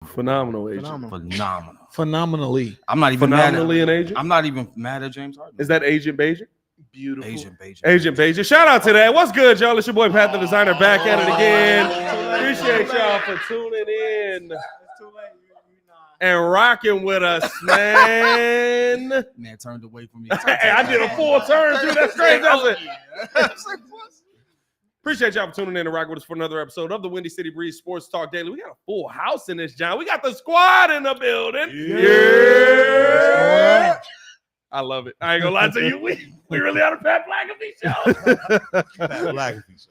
Phenomenal agent. Phenomenally. I'm not even Phenomenally an agent. I'm not even mad at James Harden. Is that Agent Bagent? Beautiful. Agent Bagent. Shout out to that. What's good, y'all? It's your boy Pat the Designer back at it again. Appreciate y'all for tuning in and rocking with us, man. Man turned away from me. Hey, I did a full turn too. That's crazy. That's it. Appreciate y'all for tuning in and rocking with us for another episode of the Windy City Breeze Sports Talk Daily. We got a full house in this, John. We got the squad in the building. Yeah. I love it. I ain't gonna lie to you. We really on a Pat McAfee show.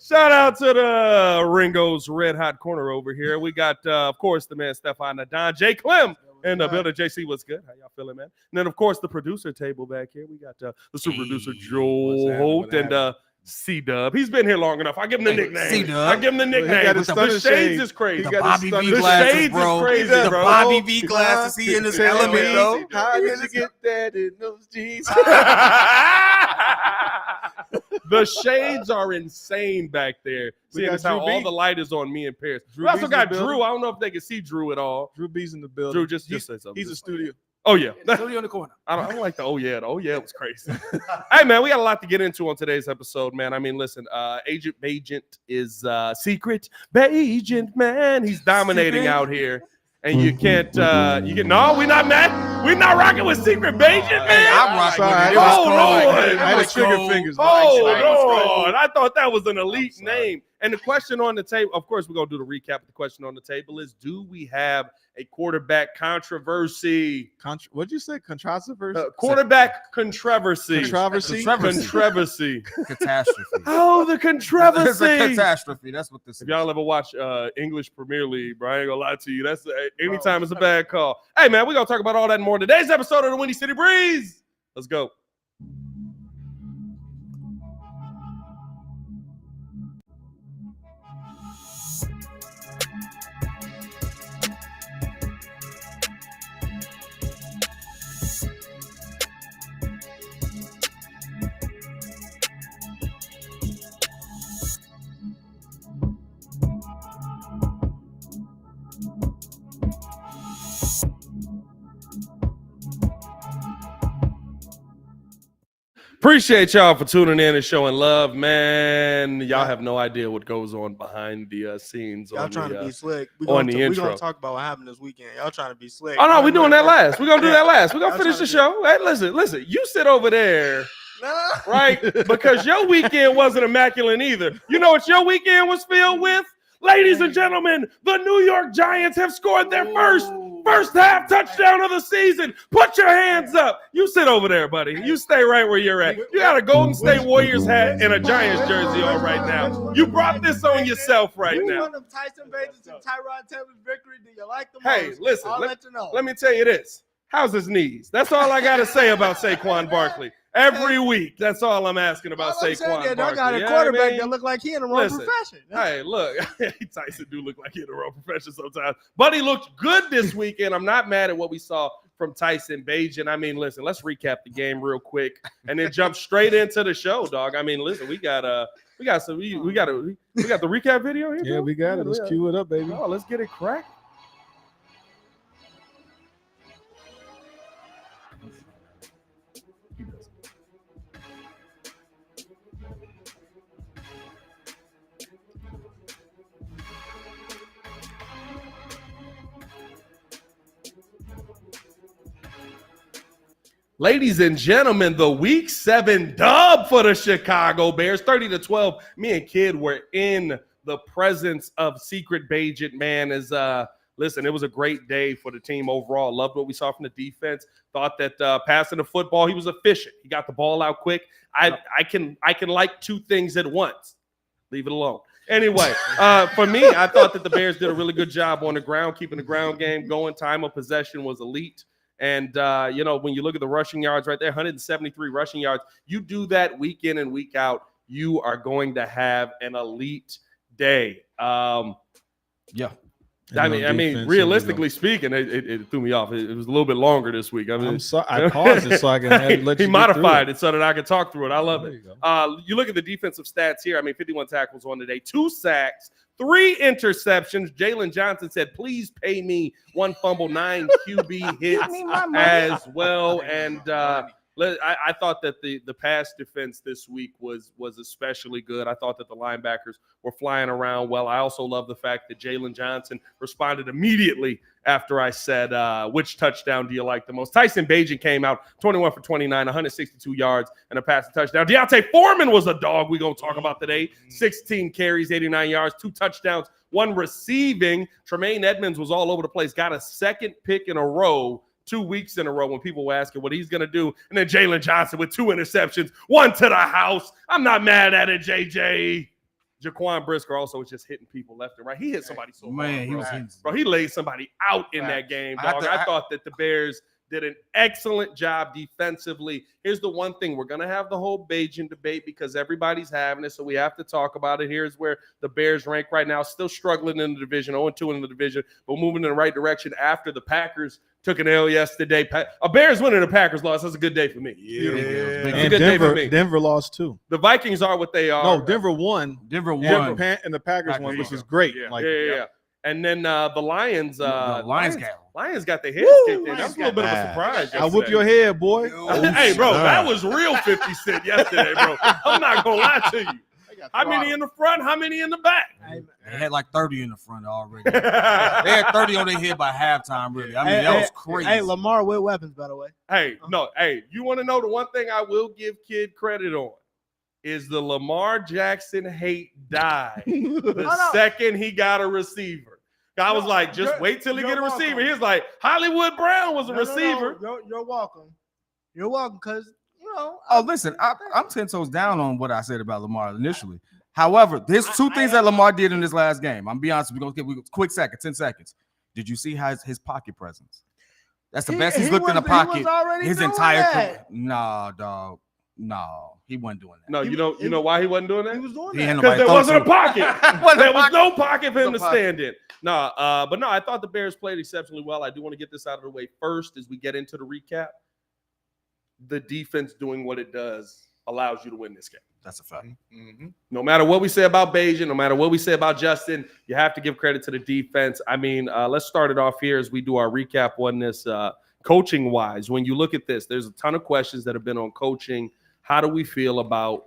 Shout out to the Ringo's Red Hot Corner over here. We got, of course, the man Stefan Don, J. Clem in the building. JC, what's good? How y'all feeling, man? And then, of course, the producer table back here. We got the super producer Joel Holt and C-Dub. He's been here long enough. I give him the nickname. C-Dub. I give him the nickname. The shades is crazy. The Bobby V glasses, bro. The Bobby V glasses. He in his element, though. How did you get that in those jeans? The shades are insane back there. Seeing as how all the light is on me and Paris. We also got Drew. I don't know if they can see Drew at all. Drew B's in the building. Drew, just say something. He's a studio. Oh, yeah. Studio in the corner. I don't like the oh, yeah. The oh, yeah, it was crazy. Hey, man, we got a lot to get into on today's episode, man. I mean, listen, Agent Bagent is secret. Bagent, man. He's dominating out here. And you can't, no, we're not mad. We're not rocking with Secret Bagent, man. Hey, I'm rocking with it. I had trigger fingers. Oh, Lord. I thought that was an elite name. And the question on the table, of course, we're going to do the recap. The question on the table is, do we have a quarterback controversy? What'd you say? Controversy? Quarterback controversy. Controversy? Controversy. Catastrophe. Oh, the controversy. It's a catastrophe. That's what this is. If y'all ever watch English Premier League, bro, I ain't gonna lie to you. That's anytime it's a bad call. Hey, man, we're gonna talk about all that and more in today's episode of the Windy City Breeze. Let's go. Appreciate y'all for tuning in and showing love, man. Y'all have no idea what goes on behind the scenes. Y'all trying to be slick. We're on the going intro. to talk about what happened this weekend. Y'all trying to be slick. Oh, no, we're doing that last. We're going to do that last. We're going to Y'all finish the trying show. Hey, listen. You sit over there, right? Because your weekend wasn't immaculate either. You know what your weekend was filled with? Ladies and gentlemen, the New York Giants have scored their first half touchdown of the season. Put your hands up. You sit over there, buddy. You stay right where you're at. You got a Golden State Warriors hat and a Giants jersey on right now. You brought this on yourself right now. One of Tyson Bagent and Tyrod Taylor's victory. Do you like them? Hey, listen. I'll let you know. Let me tell you this. How's his knees? That's all I got to say about Saquon Barkley. Every week, that's all I'm asking about Saquon Barkley. I got a quarterback that look like he in the wrong profession. Hey, look, Tyson do look like he in the wrong profession sometimes. But he looked good this weekend. I'm not mad at what we saw from Tyson Bagent. I mean, listen, let's recap the game real quick and then jump straight into the show, dog. I mean, listen, we got the recap video here. Yeah, bro? we got it. Let's cue it up, baby. Oh, let's get it cracked. Ladies and gentlemen, the Week 7 dub for the Chicago Bears, 30-12. Me and Kid were in the presence of Secret Bagent, man. Listen, it was a great day for the team overall. Loved what we saw from the defense. Thought that passing the football, he was efficient. He got the ball out quick. I can like two things at once. Leave it alone. Anyway, for me, I thought that the Bears did a really good job on the ground, keeping the ground game going. Time of possession was elite. And, when you look at the rushing yards right there, 173 rushing yards, you do that week in and week out, you are going to have an elite day. Yeah. I mean, realistically speaking, it threw me off. It was a little bit longer this week. I mean, I'm sorry. I paused it so I can let you. He modified it so that I could talk through it. I love it. You You look at the defensive stats here. I mean, 51 tackles on the day, 2 sacks, 3 interceptions. Jalen Johnson said, please pay me 1 fumble, 9 QB hits as well. And I thought that the pass defense this week was especially good. I thought that the linebackers were flying around well. I also love the fact that Jalen Johnson responded immediately after I said, which touchdown do you like the most? Tyson Bagent came out 21 for 29, 162 yards, and a passing touchdown. Deontay Forman was a dog we're going to talk about today. 16 carries, 89 yards, 2 touchdowns, 1 receiving. Tremaine Edmonds was all over the place, got a 2nd pick in a row, 2 weeks in a row when people were asking what he's going to do. And then Jalen Johnson with 2 interceptions, 1 to the house. I'm not mad at it, JJ. Jaquan Brisker also was just hitting people left and right. He hit somebody so hard, he was hitting. Bro, he laid somebody out in that game, dog. I thought that the Bears did an excellent job defensively. Here's the one thing. We're going to have the whole Bagent debate because everybody's having it, so we have to talk about it. Here's where the Bears rank right now, still struggling in the division, 0-2 in the division, but moving in the right direction after the Packers took an L yesterday. A Bears winning, a Packers loss. That's a good day for me. Yeah. It's a And good day for me. Denver lost too. The Vikings are what they are. No, Denver won. And the Packers won, which was great. Yeah. And then the Lions. Lions got their heads kicked in. That was a little bit of a surprise. I whip your head, boy. Hey, bro, that was real 50 Cent yesterday, bro. I'm not going to lie to you. How many in the front? How many in the back? They had like 30 in the front already. They had 30 on their head by halftime, really. I mean, that was crazy. Hey, Lamar with weapons, by the way. Hey, you want to know the one thing I will give Kid credit on is the Lamar Jackson hate died the second he got a receiver. I was like, just wait till he get a receiver. He was like, Hollywood Brown was a receiver. You're welcome. You're welcome, because Oh, listen, I'm 10 toes down on what I said about Lamar initially. However, there's 2 things that Lamar did in this last game. I'm be honest, we're gonna give a quick second, 10 seconds. Did you see his pocket presence? That's the best he's looked in the pocket his entire career. Nah, dog. No, he wasn't doing that. No, you know why he wasn't doing that? He was doing that because there wasn't a pocket. There was no pocket for him to stand in. No, but no, I thought the Bears played exceptionally well. I do want to get this out of the way first as we get into the recap. The defense doing what it does allows you to win this game. That's a fact. Mm-hmm. No matter what we say about Bagent, no matter what we say about Justin, you have to give credit to the defense. I mean, let's start it off here as we do our recap on this coaching-wise. When you look at this, there's a ton of questions that have been on coaching. How do we feel about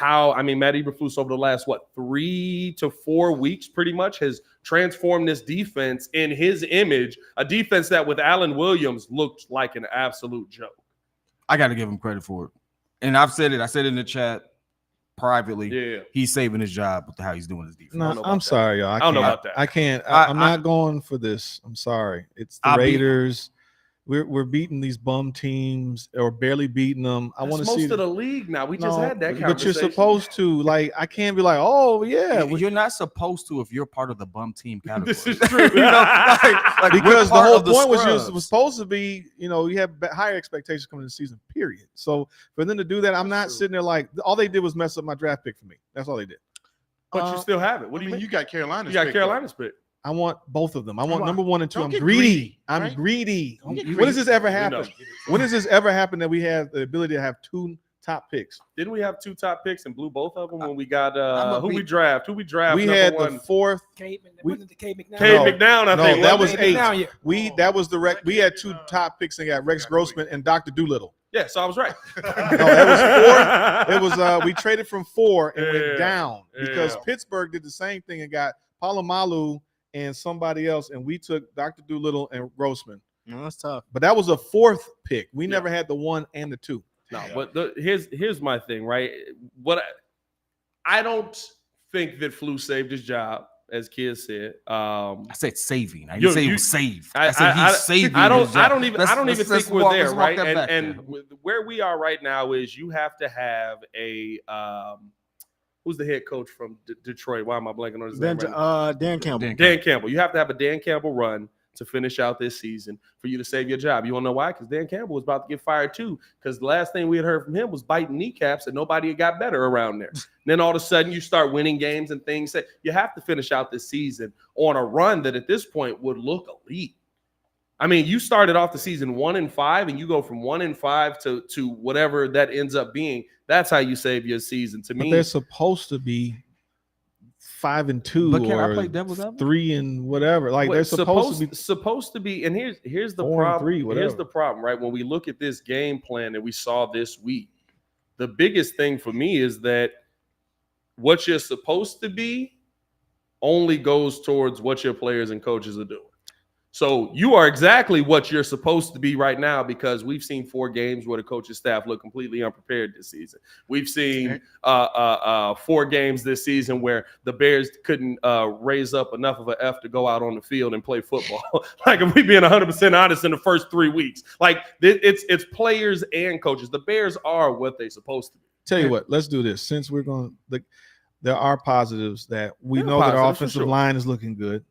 Matt Eberflus over the last, 3 to 4 weeks pretty much has transformed this defense in his image, a defense that with Allen Williams looked like an absolute joke. I got to give him credit for it. And I've said it. I said it in the chat privately. Yeah. He's saving his job with how he's doing his defense. No, I'm sorry, y'all. I don't know about that. I can't. I'm not going for this. I'm sorry. It's the Raiders. We're beating these bum teams or barely beating them. I want to see most of the league now. We just had that conversation. But you're supposed to. Like, I can't be like, oh yeah. You're not supposed to if you're part of the bum team category. This is true. Because the whole point was supposed to be, you have higher expectations coming into the season. Period. So for them to do that, I'm not sitting there like all they did was mess up my draft pick for me. That's all they did. But you still have it. What do you mean? You got Carolina's. You got Carolina's pick. I want both of them. I want number 1 and 2. I'm greedy. I'm greedy. When does this ever happen? When does this ever happen that we have the ability to have 2 top picks? Didn't we have 2 top picks and blew both of them when we got who we draft? We had the 4th. Cade McNown. McNown, I think. That was 8. We had 2 top picks and got Rex Grossman and Dr. Doolittle. Yeah, so I was right. No, that was 4. It was we traded from 4 and went down because Pittsburgh did the same thing and got Palomalu and somebody else, and we took Dr. Doolittle and Grossman. No, that's tough. But that was a 4th pick. We never had the 1 and the 2. No, but here's my thing, right? I don't think that Flu saved his job, as kids said. I said saving. I didn't say he was saved. I said he's saving. I don't even think we're there, right? And where we are right now is you have to have a who's the head coach from Detroit? Why am I blanking on his name? Dan Campbell. Dan Campbell. You have to have a Dan Campbell run to finish out this season for you to save your job. You want to know why? Because Dan Campbell was about to get fired too. Because the last thing we had heard from him was biting kneecaps and nobody had got better around there. Then all of a sudden you start winning games and things. That you have to finish out this season on a run that at this point would look elite. I mean, you started off the season 1-5 and you go from 1-5 to whatever that ends up being. That's how you save your season. To me, they're supposed to be 5-2 But can I or play devil's advocate? 3 and whatever. Like Well, they're supposed to be. And here's the 4 and problem. 3, Here's whatever. the problem, right? When we look at this game plan that we saw this week, the biggest thing for me is that what you're supposed to be only goes towards what your players and coaches are doing. So you are exactly what you're supposed to be right now, because we've seen 4 games where the coaching staff look completely unprepared this season. We've seen 4 games this season where the Bears couldn't raise up enough of an F to go out on the field and play football. Like, if we being 100% honest, in the first 3 weeks, like it's players and coaches. The Bears are what they're supposed to be. Tell you what, let's do this. Since we're going, there are positives that we There are know that our positives, for offensive sure. line is looking good.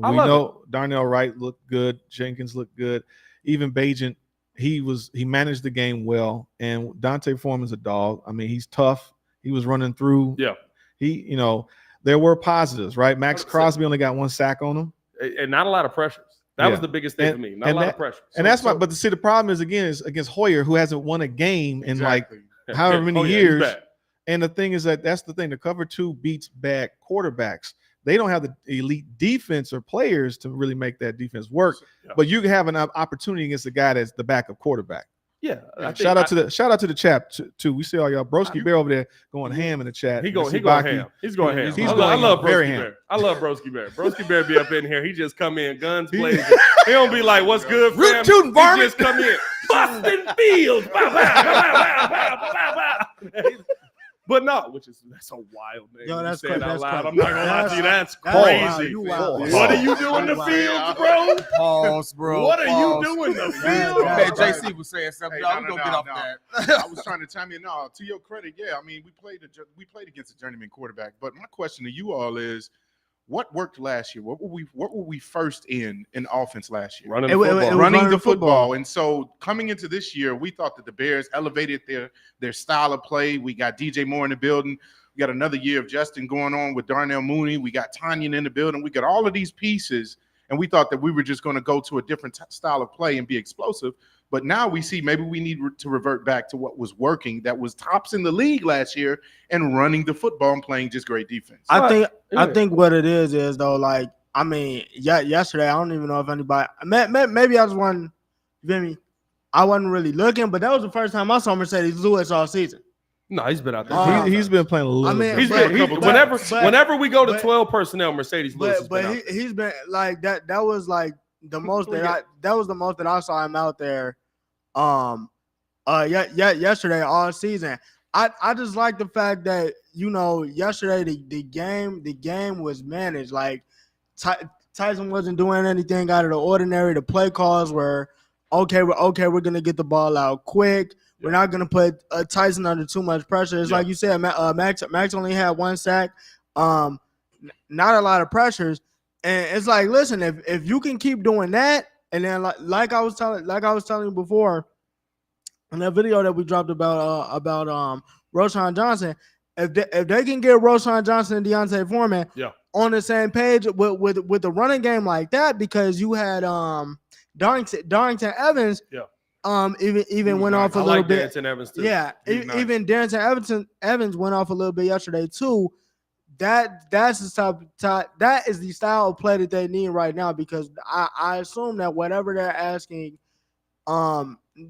I We love know Darnell Wright looked good. Jenkins looked good. Even Bagent, he managed the game well. And Dante Forman's a dog. I mean, he's tough. He was running through. Yeah. There were positives, right? Max 100%. Crosby only got 1 sack on him. And not a lot of pressures. That was the biggest thing for me. Not a lot of pressure. And that's why, but see, the problem is against Hoyer, who hasn't won a game in like however many he's years. bad. And the thing is that's the thing. The cover 2 beats bad quarterbacks. They don't have the elite defense or players to really make that defense work. Yeah. But you have an opportunity against a guy that's the backup quarterback. Yeah. Shout out to the chat too. We see all y'all. Broski Bear over there going ham in the chat. He going ham. He's going ham. He's I going love very Broski ham. Bear. I love Broski Bear. Broski Bear be up in here. He just come in guns blazing. He don't be like, "What's good, fam?" Root tootin' He varmint. just come in busting fields. Bow, bow, bow, bow, bow, bow, bow. But no, that's a wild name. Yo, You that's say it crazy. out That's loud. crazy. I'm not gonna lie to you. That's Wow, crazy. you wild. What are you doing in the field, bro? Pause, bro. What are you Pause. doing in the Yeah, field? yeah. Hey, JC was saying something. Hey, Y'all, no, we no, gonna get off no. that. I was trying to chime in. No, to your credit, yeah. I mean, we played against a journeyman quarterback. But my question to you all is, what worked last year? What were we first in offense last year? Running It the wa- it football. was Running the running football. And so coming into this year, we thought that the Bears elevated their style of play. We got DJ Moore in the building. We got another year of Justin going on with Darnell Mooney. We got Tanyan in the building. We got all of these pieces, and we thought that we were just going to go to a different style of play and be explosive. But now we see maybe we need to revert back to what was working, that was tops in the league last year, and running the football and playing just great defense. I Yeah. think what it is though, like, I mean, yesterday I don't even know if anybody maybe I just wasn't, you feel me? I wasn't really looking, but that was the first time I saw Mercedes Lewis all season. No, he's been out there. He's been playing a little. I mean, He's bit. been, whenever we go to 12 personnel, Mercedes Lewis has been out there. He's been like that. That was like the most that I saw him out there. Yesterday all season. I just like the fact that yesterday the game was managed. Like Tyson wasn't doing anything out of the ordinary. The play calls were okay. We're gonna get the ball out quick. We're not gonna put Tyson under too much pressure. It's like you said, Max only had 1 sack. Not a lot of pressures, and it's like, listen, if you can keep doing that, and then like I was telling you before, in that video that we dropped about Roschon Johnson, if they can get Roschon Johnson and Deontay Foreman on the same page with the running game like that, because you had Darrington Evans. Even went off a little bit. Darrington Evans too. Yeah, He's even Darrington Evans went off a little bit yesterday too. That's the that is the style of play that they need right now, because I assume that whatever they're asking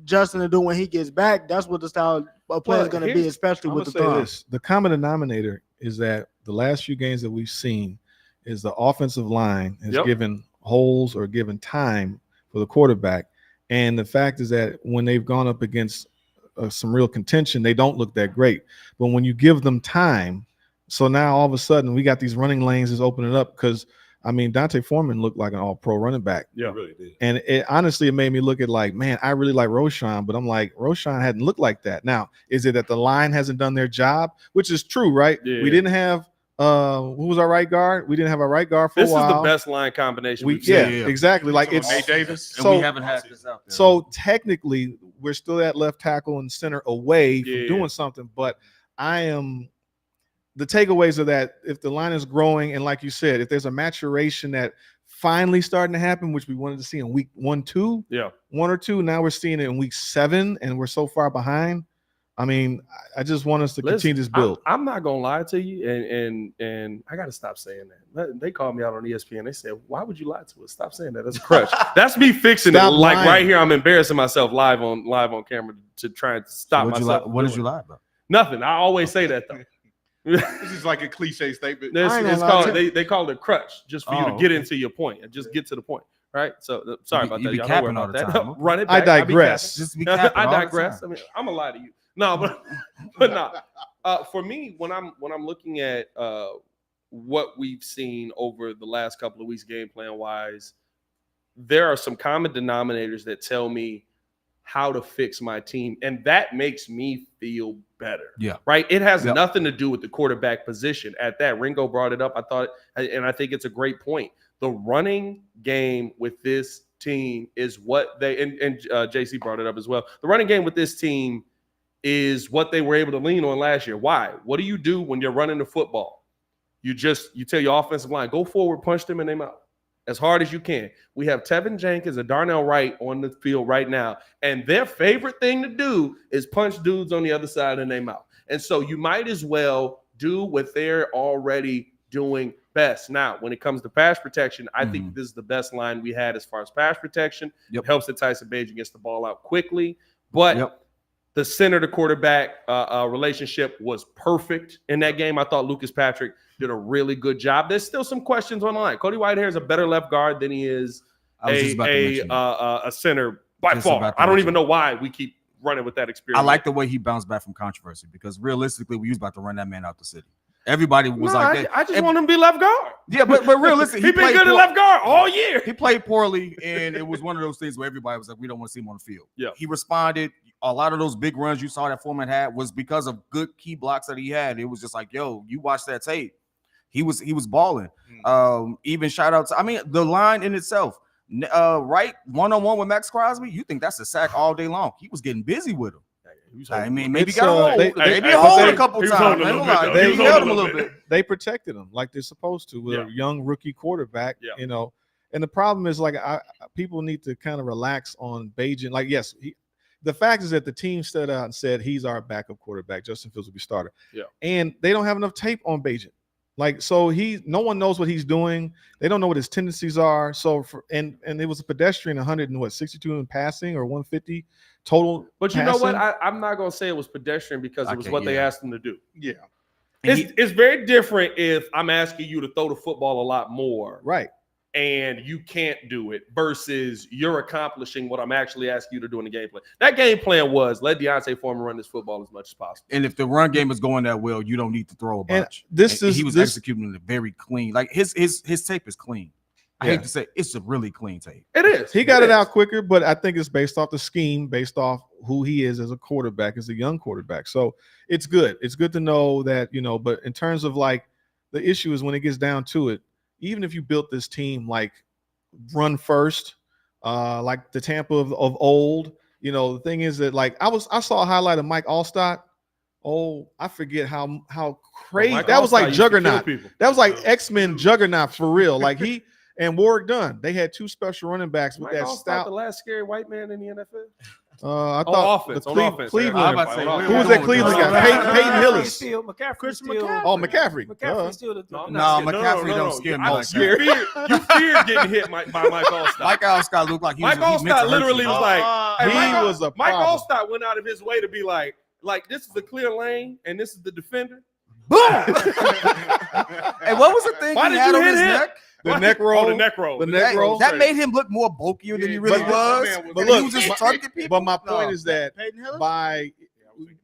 Justin to do when he gets back, that's what the style of play is going to be, especially with the thumb. The common denominator is that the last few games that we've seen is the offensive line has given holes or given time for the quarterback. And the fact is that when they've gone up against some real contention, they don't look that great. But when you give them time, so now all of a sudden we got these running lanes is opening up, because, I mean, Dante Foreman looked like an all-pro running back. Yeah, really did. And honestly, it made me look at like, man, I really like Roschon, but I'm like, Roschon hadn't looked like that. Now, is it that the line hasn't done their job? Which is true, right? Yeah. We didn't have who was our right guard? We didn't have a right guard for a while. This is the best line combination we've yeah, seen. exactly. Like it's Nate Davis. And we haven't had this out there. so technically we're still at left tackle and center away from Yeah. doing something, but the takeaways are that if the line is growing, and like you said, if there's a maturation that finally starting to happen, which we wanted to see in week 1 or 2, now we're seeing it in week 7, and we're so far behind. I mean, I just want us to Listen, continue this build. I'm not gonna lie to you, and I gotta stop saying that. They called me out on ESPN. They said, "Why would you lie to us? Stop saying that. That's a crutch." That's me fixing Stop it. Like lying. right here, I'm embarrassing myself live on camera to try and stop myself. What did you lie about? Nothing. I always say that though. This is like a cliche statement. I ain't It's gonna lie called to- they call it a crutch just for you to get into your point and just get to the point. Right. So sorry about You that. be Y'all capping don't all worry the about that. time. Run it I back. digress. Just be capping I all the digress. I time. mean, I'm gonna lie to you. No, but no. For me, when I'm looking at what we've seen over the last couple of weeks, game plan wise, there are some common denominators that tell me how to fix my team, and that makes me feel better. Yeah. Right. It has Yep. nothing to do with the quarterback position. At that, Ringo brought it up. I thought, and I think it's a great point. The running game with this team is what they and JC brought it up as well. The running game with this team is what they were able to lean on last year. Why? What do you do when you're running the football? You tell your offensive line, go forward, punch them in their mouth as hard as you can. We have Tevin Jenkins and Darnell Wright on the field right now, and their favorite thing to do is punch dudes on the other side in their mouth. And so you might as well do what they're already doing best. Now, when it comes to pass protection, I think this is the best line we had as far as pass protection. Yep. It helps that Tyson Bagent gets the ball out quickly, but the center to quarterback relationship was perfect in that game. I thought Lucas Patrick did a really good job. There's still some questions on the line. Cody Whitehair is a better left guard than he is a center by far. I don't even know why we keep running with that experience. I like the way he bounced back from controversy because realistically, we was about to run that man out the city. Everybody was that. I just want him to be left guard. Yeah, but realistically, He been good at left guard all year. He played poorly, and it was one of those things where everybody was like, we don't want to see him on the field. Yeah. He responded. A lot of those big runs you saw that Forman had was because of good key blocks that he had. It was just like, yo, you watch that tape. He was balling. Even shout out to, I mean, the line in itself, right, one-on-one with Max Crosby, you think that's a sack all day long. He was getting busy with him. I mean, maybe got a hold. Maybe hold a couple times. They held him a little bit. They protected him like they're supposed to with a young rookie quarterback, you know. And the problem is, like, people need to kind of relax on Bagent. Like, yes, the fact is that the team stood out and said he's our backup quarterback. Justin Fields will be starter. Yeah. And they don't have enough tape on Bagent. Like, so no one knows what he's doing. They don't know what his tendencies are. So and it was a pedestrian 162 in passing or 150 total. But you passing. know what? I'm not gonna say it was pedestrian because it was what they asked him to do. Yeah. It's very different if I'm asking you to throw the football a lot more. Right. And you can't do it versus you're accomplishing what I'm actually asking you to do in the game plan. That game plan was let Deontay Forman run this football as much as possible. And if the run game is going that well, you don't need to throw a bunch. He was executing it very clean. Like his tape is clean. I hate to say it's a really clean tape. It is. He got it out quicker, but I think it's based off the scheme, based off who he is as a quarterback, as a young quarterback. So it's good. It's good to know that, you know, but in terms of like the issue is when it gets down to it, even if you built this team like run first, like the Tampa of old, you know, the thing is that like I saw a highlight of Mike Allstott. Oh, I forget how crazy that was, like Juggernaut. That was like X-Men Juggernaut for real. Like he and Warwick Dunn, they had two special running backs with that style. The last scary white man in the NFL. I thought offense, Cleveland. Who was that Cleveland guy? Peyton Hillis. McCaffrey. Oh, McCaffrey. McCaffrey still the McCaffrey don't scare me. You fear getting hit by Mike Allstott. Mike Allstott looked like Mike Allstott literally was like, he was a Mike problem. Allstott went out of his way to be like this is the clear lane and this is the defender. Boom! And what was the thing Why he did had you on hit his him? neck? The neck roll. The neck roll. The neck roll. That made him look more bulkier than he really was. But look, he was just targeting people. But my point is that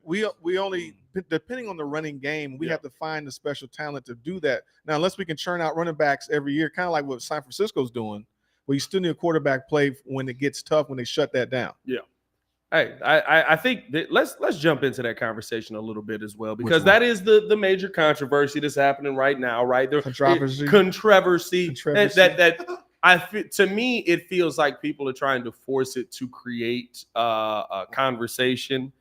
we only, depending on the running game, we have to find the special talent to do that. Now, unless we can churn out running backs every year, kind of like what San Francisco's doing, where you still need a quarterback play when it gets tough, when they shut that down. Yeah. Hey, I think that let's jump into that conversation a little bit as well, because that is the major controversy that's happening right now, right? There, controversy. That to me, it feels like people are trying to force it to create a conversation,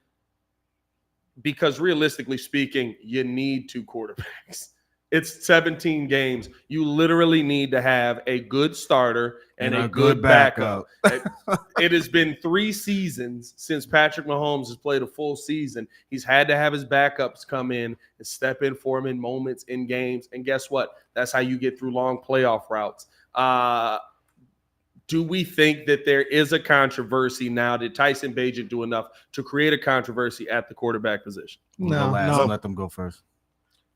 because realistically speaking, you need two quarterbacks. It's 17 games. You literally need to have a good starter and a good good backup. It has been 3 seasons since Patrick Mahomes has played a full season. He's had to have his backups come in and step in for him in moments in games. And guess what? That's how you get through long playoff routes. Do we think that there is a controversy now? Did Tyson Bagent do enough to create a controversy at the quarterback position? No. Let them go first.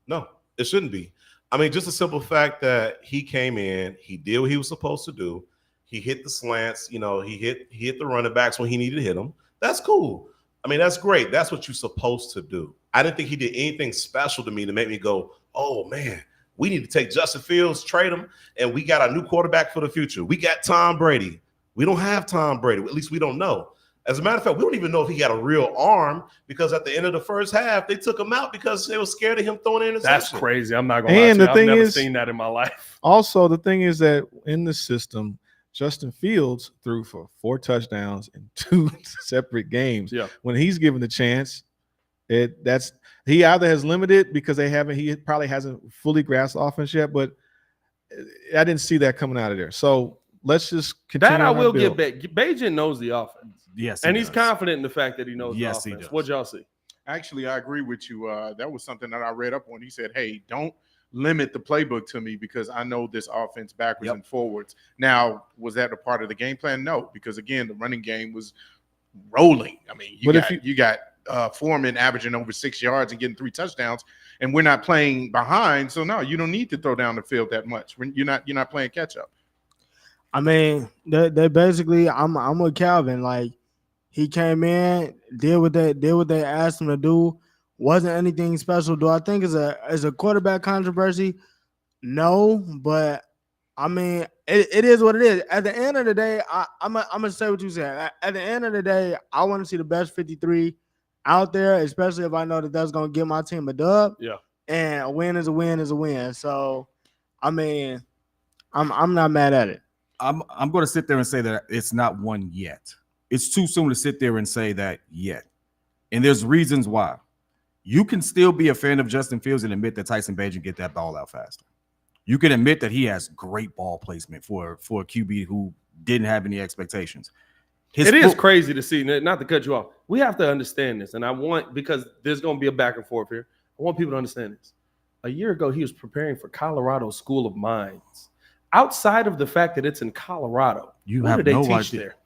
No, it shouldn't be. I mean, just a simple fact that he came in, he did what he was supposed to do. He hit the slants, he hit the running backs when he needed to hit them. That's cool. I mean, that's great. That's what you're supposed to do. I didn't think he did anything special to me to make me go, oh man, we need to take Justin Fields, trade him, and we got a new quarterback for the future. We got Tom Brady. We don't have Tom Brady. At least we don't know. As a matter of fact, we don't even know if he got a real arm because at the end of the first half, they took him out because they were scared of him throwing an interception. That's crazy. I'm not going to lie to you. I've never seen that in my life. Also, the thing is that in the system, Justin Fields threw for 4 touchdowns in 2 separate games. Yeah. When he's given the chance, he either has limited because he probably hasn't fully grasped offense yet, but I didn't see that coming out of there. So let's just continue. That I will give back. Bagent knows the offense. Yes, and he's confident in the fact that he knows the offense. He does. What'd y'all see? Actually, I agree with you. That was something that I read up on. He said, hey, don't limit the playbook to me because I know this offense backwards and forwards. Now, was that a part of the game plan? No, because again, the running game was rolling. I mean, you got Forman averaging over 6 yards and getting 3 touchdowns, and we're not playing behind. So no, you don't need to throw down the field that much. You're not playing catch up. I mean, they basically. I'm with Calvin. Like he came in, did what they asked him to do. Wasn't anything special. Do I think it's a quarterback controversy? No, but I mean, it is what it is. At the end of the day, I'm gonna say what you said. At the end of the day, I want to see the best 53 out there, especially if I know that that's gonna give my team a dub. Yeah, and a win is a win is a win. So, I mean, I'm not mad at it. I'm going to sit there and say that it's not one yet. It's too soon to sit there and say that yet. And there's reasons why. You can still be a fan of Justin Fields and admit that Tyson Bagent get that ball out faster. You can admit that he has great ball placement for a QB who didn't have any expectations. It is crazy to see, not to cut you off. We have to understand this, and because there's going to be a back and forth here, I want people to understand this. A year ago, he was preparing for Colorado School of Mines. Outside of the fact that it's in Colorado, what do they teach there?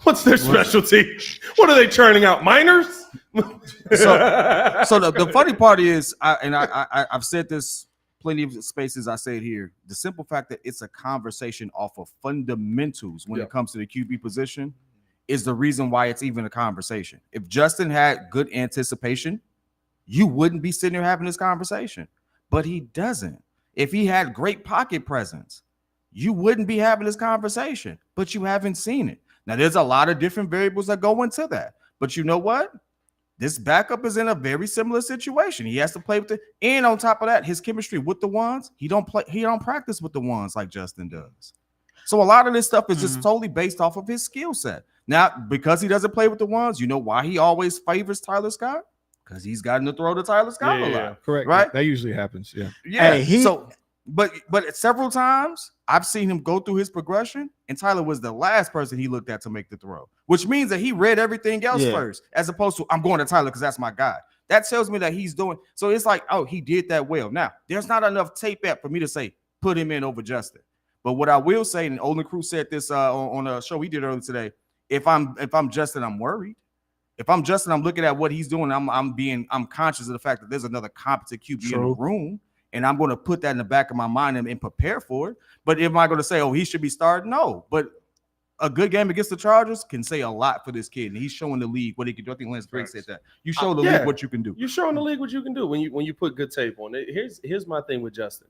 What's their specialty? What are they churning out? Miners? So the funny part is, I've said this plenty of spaces. I say it here. The simple fact that it's a conversation off of fundamentals when it comes to the QB position is the reason why it's even a conversation. If Justin had good anticipation, you wouldn't be sitting here having this conversation, but he doesn't. If he had great pocket presence, you wouldn't be having this conversation, but you haven't seen it. Now, there's a lot of different variables that go into that, but you know what? This backup is in a very similar situation. He has to play with it, and on top of that, his chemistry with the ones, he don't practice with the ones like Justin does. So a lot of this stuff is just totally based off of his skill set. Now, because he doesn't play with the ones, you know why he always favors Tyler Scott? Because he's gotten to throw to Tyler Scott a lot. Correct. Right? That usually happens. Yeah. Yeah. Hey, but several times I've seen him go through his progression, and Tyler was the last person he looked at to make the throw, which means that he read everything else first, as opposed to I'm going to Tyler because that's my guy. That tells me that he's doing. So it's like, oh, he did that well. Now, there's not enough tape yet for me to say put him in over Justin. But what I will say, and Olin Cruz said this on a show we did earlier today, if I'm Justin, I'm worried. If I'm Justin, I'm looking at what he's doing. I'm conscious of the fact that there's another competent QB in the room, and I'm going to put that in the back of my mind and prepare for it. But am I going to say, oh, he should be starting? No. But a good game against the Chargers can say a lot for this kid, and he's showing the league what he can do. I think Lance Drake said that. You show the league what you can do. You're showing the league what you can do when you put good tape on it. Here's my thing with Justin.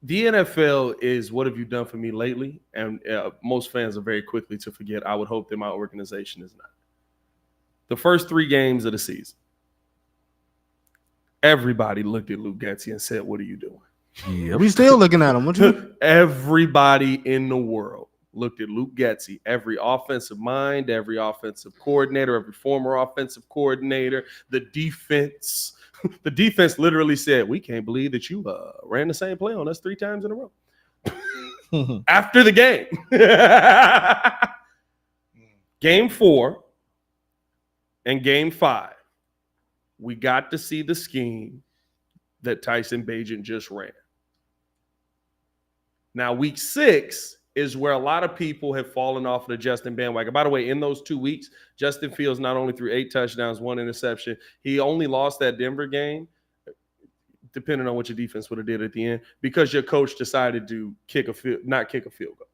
The NFL is what have you done for me lately? And most fans are very quickly to forget. I would hope that my organization is not. The first 3 games of the season, everybody looked at Luke Getsy and said, what are you doing? Yeah, we still looking at him. What you? Everybody in the world looked at Luke Getsy, every offensive mind, every offensive coordinator, every former offensive coordinator, the defense. The defense literally said, we can't believe that you ran the same play on us 3 times in a row. After the game. Game 4 and game 5, we got to see the scheme that Tyson Bagent just ran. Now, week 6 is where a lot of people have fallen off of the Justin bandwagon. By the way, in those 2 weeks, Justin Fields not only threw 8 touchdowns, 1 interception. He only lost that Denver game, depending on what your defense would have did at the end, because your coach decided to not kick a field goal.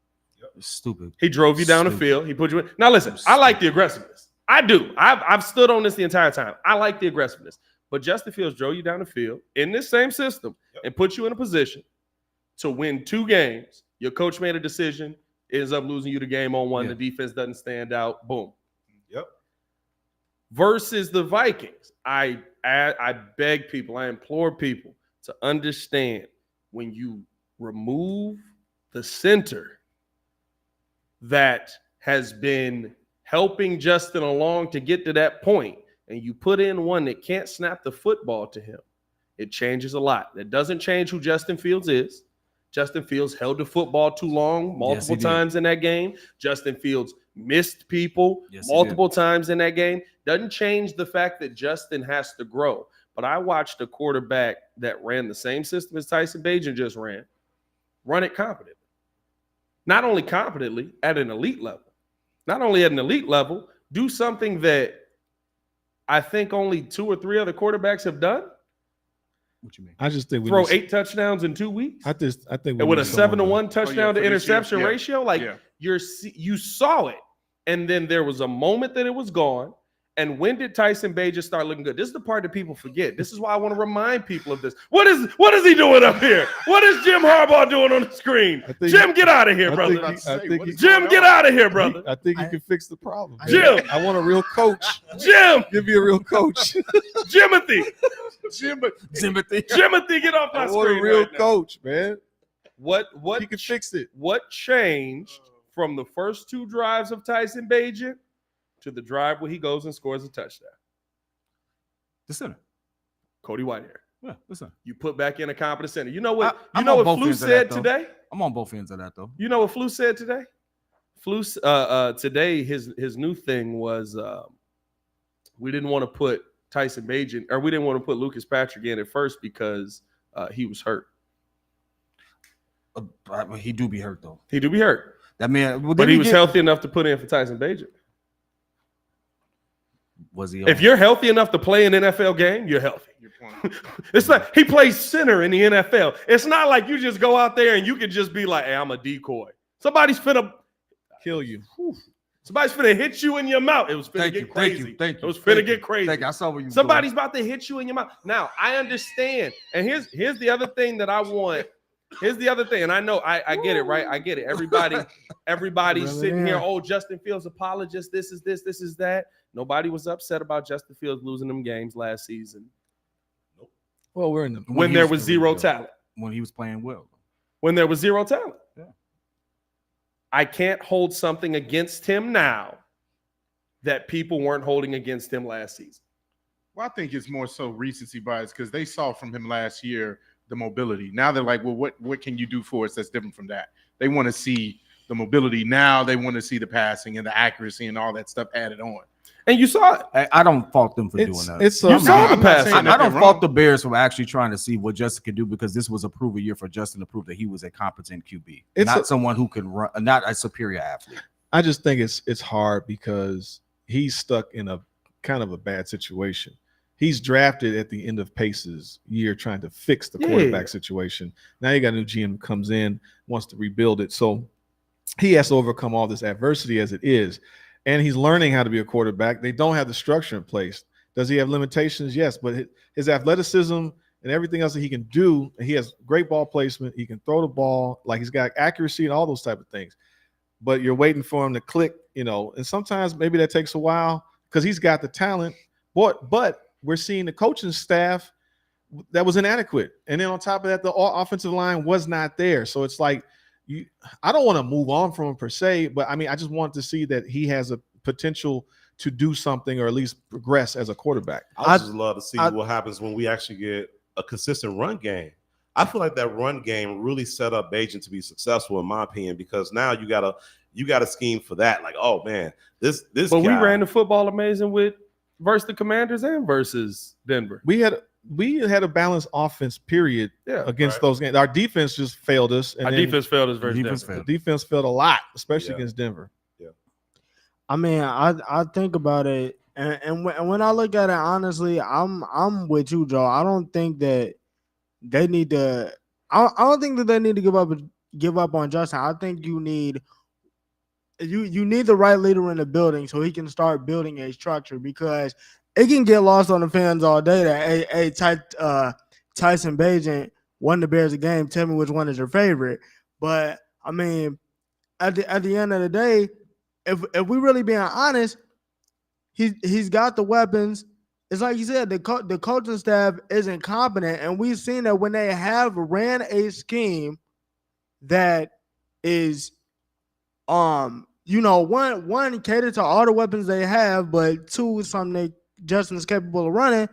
Stupid. He drove you down the field. He put you in. Now, listen, I like the aggressiveness. I do. I've stood on this the entire time. I like the aggressiveness. But Justin Fields drove you down the field in this same system and put you in a position to win 2 games. Your coach made a decision, ends up losing you the game on 1. The defense doesn't stand out. Boom. Yep. Versus the Vikings. I beg people, I implore people to understand, when you remove the center that has been helping Justin along to get to that point, and you put in one that can't snap the football to him, it changes a lot. That doesn't change who Justin Fields is. Justin Fields held the football too long multiple times in that game. Justin Fields missed people multiple times in that game. Doesn't change the fact that Justin has to grow. But I watched a quarterback that ran the same system as Tyson Bagent just run it competently. Not only competently, at an elite level. Not only at an elite level, do something that I think only 2 or 3 other quarterbacks have done. What you mean? I just think throw 8 touchdowns in 2 weeks. I think and with a 7-to-1 touchdown to interception ratio, you saw it, and then there was a moment that it was gone. And when did Tyson Bagent start looking good? This is the part that people forget. This is why I want to remind people of this. What is he doing up here? What is Jim Harbaugh doing on the screen? Jim, get out of here, brother. Jim, get out of here, brother. I think he can fix the problem. Jim, I want a real coach. Jim, give me a real coach. Jimothy, Jimothy, get off my screen. I want a real coach, man. What he can fix it? What changed from the first 2 drives of Tyson Bagent to the drive where he goes and scores a touchdown? The center, Cody Whitehair. Yeah, listen. You put back in a competent center. You know what? I'm what both Flu ends of said that, though. today? I'm on both ends of that, though. You know what Flu said today? Flu today, his new thing was we didn't want to put Tyson Bagent, or we didn't want to put Lucas Patrick in at first because he was hurt. He do be hurt, though. He do be hurt. That man, but he was healthy enough to put in for Tyson Bagent. Was he? If you're healthy enough to play an NFL game, you're healthy. It's like he plays center in the NFL. It's not like you just go out there and you can just be like, hey, I'm a decoy. Somebody's finna kill you. Somebody's finna hit you in your mouth. It was finna get crazy. Thank you. It was finna get crazy. I saw what you. Somebody's about to hit you in your mouth. Now, I understand. And here's the other thing that I want. Here's the other thing, and I know I get it, right? I get it. Everybody's sitting here, oh, Justin Fields apologist, this is this is that. Nobody was upset about Justin Fields losing them games last season. Nope. Well, we're in the when there was zero talent. When he was playing well. When there was zero talent. Yeah. I can't hold something against him now that people weren't holding against him last season. Well, I think it's more so recency bias because they saw from him last year the mobility. Now they're like, well, what can you do for us that's different from that? They want to see the mobility. Now they want to see the passing and the accuracy and all that stuff added on. And you saw it. I don't fault them for doing that. You saw the pass. I don't fault the Bears for actually trying to see what Justin could do, because this was a prove a year for Justin to prove that he was a competent QB, not someone who can run, not a superior athlete. I just think it's hard because he's stuck in a kind of a bad situation. He's drafted at the end of Pace's year trying to fix the quarterback situation. Now you got a new GM comes in, wants to rebuild it. So he has to overcome all this adversity as it is. And he's learning how to be a quarterback. They don't have the structure in place. Does he have limitations? Yes, but his athleticism and everything else that he can do, he has great ball placement. He can throw the ball, like he's got accuracy and all those type of things. But you're waiting for him to click, and sometimes maybe that takes a while because he's got the talent. But we're seeing the coaching staff that was inadequate. And then on top of that, the offensive line was not there. So it's like, I don't want to move on from him per se, but I mean, I just want to see that he has a potential to do something or at least progress as a quarterback. I just love to see what happens when we actually get a consistent run game. I feel like that run game really set up Bagent to be successful, in my opinion, because now you got a scheme for that. Like, oh man, this. But we ran the football amazing versus the Commanders and versus Denver. We had a balanced offense, period, against those games. Our defense just failed us. And our defense failed us versus Denver. The defense failed a lot, especially against Denver. Yeah. I mean, I think about it, and when I look at it, honestly, I'm with you, Joe. I don't think that they need to. I don't think that they need to give up on Justin. I think you need the right leader in the building so he can start building a structure, because it can get lost on the fans all day that Tyson Bagent won the Bears a game. Tell me which one is your favorite. But I mean, at the end of the day, if we really being honest, he's got the weapons. It's like you said, the coaching staff isn't competent, and we've seen that when they have ran a scheme that is, one catered to all the weapons they have, but two, something Justin is capable of running.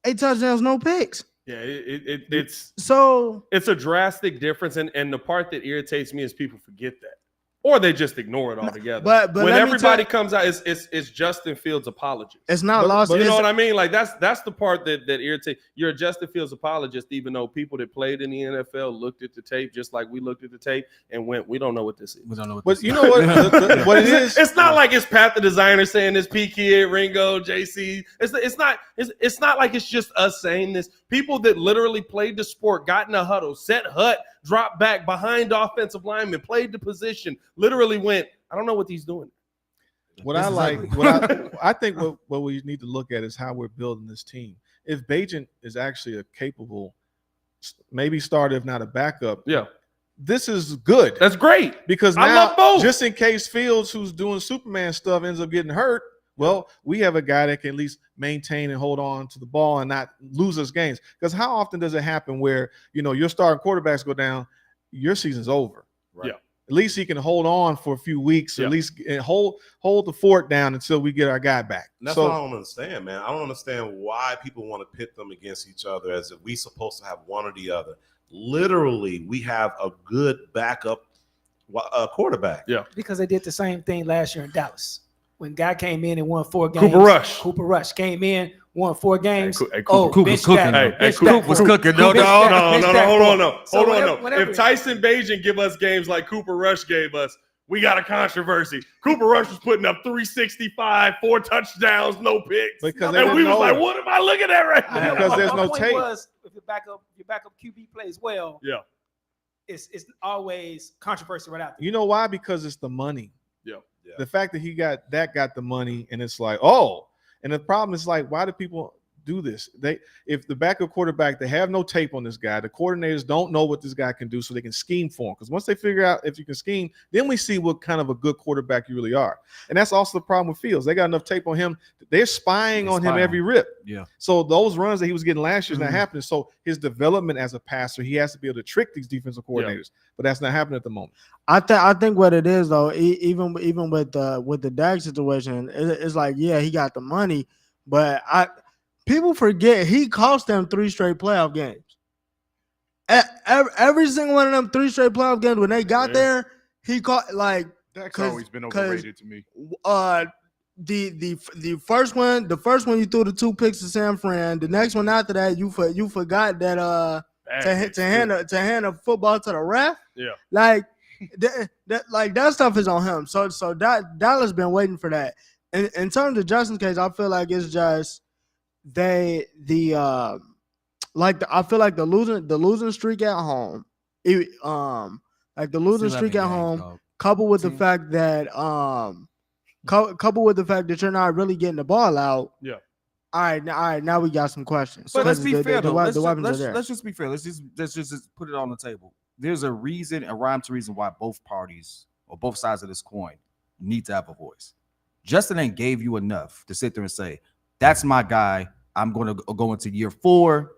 8 touchdowns, no picks. Yeah, it's a drastic difference, and the part that irritates me is people forget that, or they just ignore it altogether. But when everybody comes out, it's Justin Fields' apologist. It's not lost. But you know what I mean? Like that's the part that irritates. You're a Justin Fields apologist, even though people that played in the NFL looked at the tape just like we looked at the tape and went, "We don't know what this is." We don't know what. But you know what? What it is? It's not like it's Pat the designer saying this, P Kid, Ringo, JC. It's not like it's just us saying this. People that literally played the sport, got in a huddle, set hut, dropped back behind offensive linemen, played the position, literally went, I don't know what he's doing. I think what we need to look at is how we're building this team. If Bagent is actually a capable, maybe starter, if not a backup, this is good. That's great. Because I now, love both. just in case Fields, who's doing Superman stuff, ends up getting hurt, well, we have a guy that can at least maintain and hold on to the ball and not lose us games. Because how often does it happen where, your starting quarterbacks go down, your season's over? Right. Yeah. At least he can hold on for a few weeks, or at least hold the fort down until we get our guy back. And that's what I don't understand, man. I don't understand why people want to pit them against each other as if we supposed to have one or the other. Literally, we have a good backup quarterback. Yeah. Because they did the same thing last year in Dallas. When guy came in and won 4 games. Cooper Rush came in, won 4 games. Cooper's cooking. Cooper was cooking. No, hold on. If Tyson Bagent give us games like Cooper Rush gave us, we got a controversy. Cooper Rush was putting up 365, 4 touchdowns, no picks. And we was like, what am I looking at right now? Because there's no tape. If your backup QB plays well, it's always controversy right out there. You know why? Because it's the money. Yeah. The fact that he got the money, and it's like, oh, and the problem is like, why do people do this? If the backup quarterback, they have no tape on this guy, the coordinators don't know what this guy can do, so they can scheme for him. Because once they figure out if you can scheme, then we see what kind of a good quarterback you really are. And that's also the problem with Fields. They got enough tape on him. They're spying on him every rip. Yeah. So those runs that he was getting last year is not happening. So his development as a passer, he has to be able to trick these defensive coordinators. But that's not happening at the moment. I think what it is though, even with the Dak situation, it's like, he got the money, but people forget he cost them 3 straight playoff games. Every single one of them 3 straight playoff games, when they got there, he caught like. That's always been overrated to me. The first one you threw the 2 picks to San Fran. The next one after that, you forgot that to hand a football to the ref. Yeah, like that stuff is on him. So that Dallas been waiting for that. In terms of Justin's case, I feel like it's just I feel like the losing streak at home, coupled with the fact that you're not really getting the ball out. Yeah. All right. Now we got some questions. But let's be fair though. Let's just be fair. Let's just put it on the table. There's a reason, a rhyme to reason why both parties or both sides of this coin need to have a voice. Justin ain't gave you enough to sit there and say, that's my guy. I'm going to go into year 4.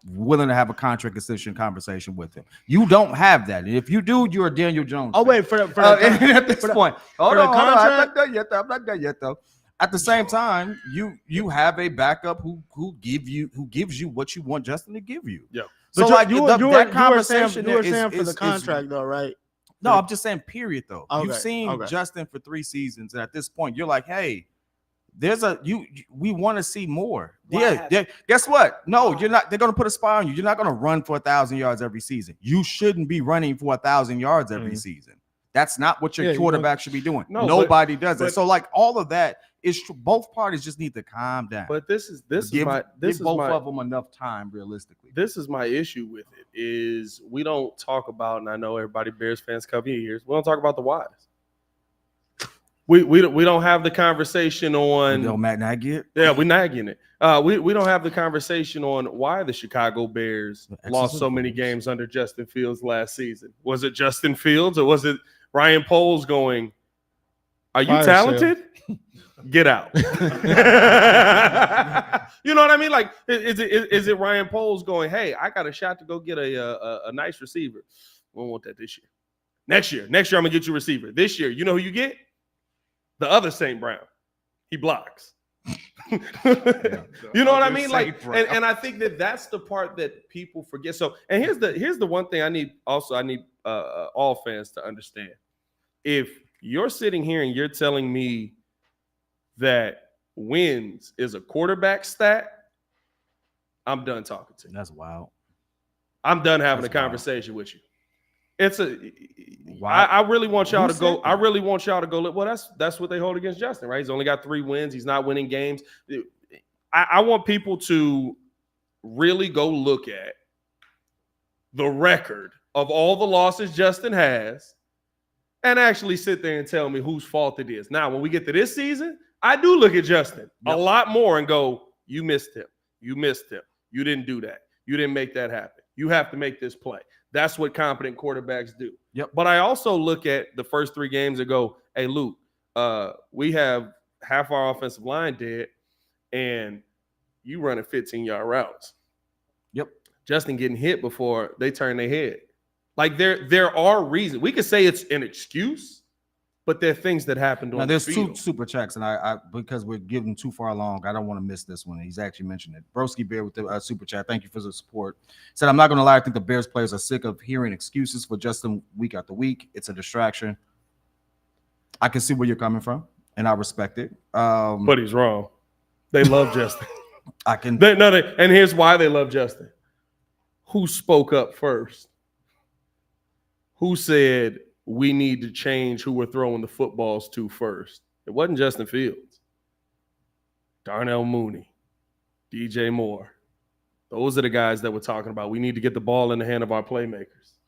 willing to have a contract extension conversation with him. You don't have that. And if you do, you're a Daniel Jones. Oh, wait, at this point. Hold on. I'm not done yet, though. At the same time, you have a backup who gives you what you want Justin to give you. Yeah. So but like you that were conversation, you were saying for the contract though, right? No, I'm just saying, period, though. Okay, You've seen Justin for 3 seasons, and at this point, you're like, hey, we want to see more. Yeah. Guess what? No, you're not. They're gonna put a spy on you. You're not gonna run for 1,000 yards every season. You shouldn't be running for 1,000 yards every season. That's not what your quarterback should be doing. Nobody does it. So like all of that is true. Both parties just need to calm down. But give both of them enough time, realistically. This is my issue with it. Is we don't talk about, and I know everybody Bears fans cover your ears. We don't talk about the whys. We don't have the conversation on. You know, Matt Nagy. Yeah, we're nagging it. We don't have the conversation on why the Chicago Bears lost so many games under Justin Fields last season. Was it Justin Fields or was it Ryan Poles going, "Are you talented? Get out." You know what I mean? Like, is it Ryan Poles going, "Hey, I got a shot to go get a nice receiver. We don't want that this year. Next year, I'm gonna get you a receiver. This year, you know who you get? The other St. Brown. He blocks." You know what I mean? Like, and I think that's the part that people forget. So, and here's the one thing I need all fans to understand. If you're sitting here and you're telling me that wins is a quarterback stat, I'm done talking to you. That's wild. I'm done having a conversation with you. I really want y'all to go. I really want y'all to go. Well, that's what they hold against Justin, right? He's only got 3 wins. He's not winning games. I want people to really go look at the record of all the losses Justin has and actually sit there and tell me whose fault it is. Now, when we get to this season, I do look at Justin a lot more and go, "You missed him. You missed him. You didn't do that. You didn't make that happen. You have to make this play." That's what competent quarterbacks do. Yep. But I also look at the first 3 games and go, "Hey, Luke, we have half our offensive line dead, and you running 15-yard routes." Yep. Justin getting hit before they turn their head. Like there are reasons. We could say it's an excuse, but there are things that happened on there's the field. 2 super checks, and I because we're giving too far along, I don't want to miss this one. He's actually mentioned it. Broski Bear with the super chat. Thank you for the support. Said, "I'm not going to lie. I think the Bears players are sick of hearing excuses for Justin week after week. It's a distraction." I can see where you're coming from, and I respect it. But he's wrong. They love Justin. And here's why they love Justin. Who spoke up first? Who said we need to change who we're throwing the footballs to first? It wasn't Justin Fields. Darnell Mooney, DJ Moore. Those are the guys that we're talking about. We need to get the ball in the hand of our playmakers.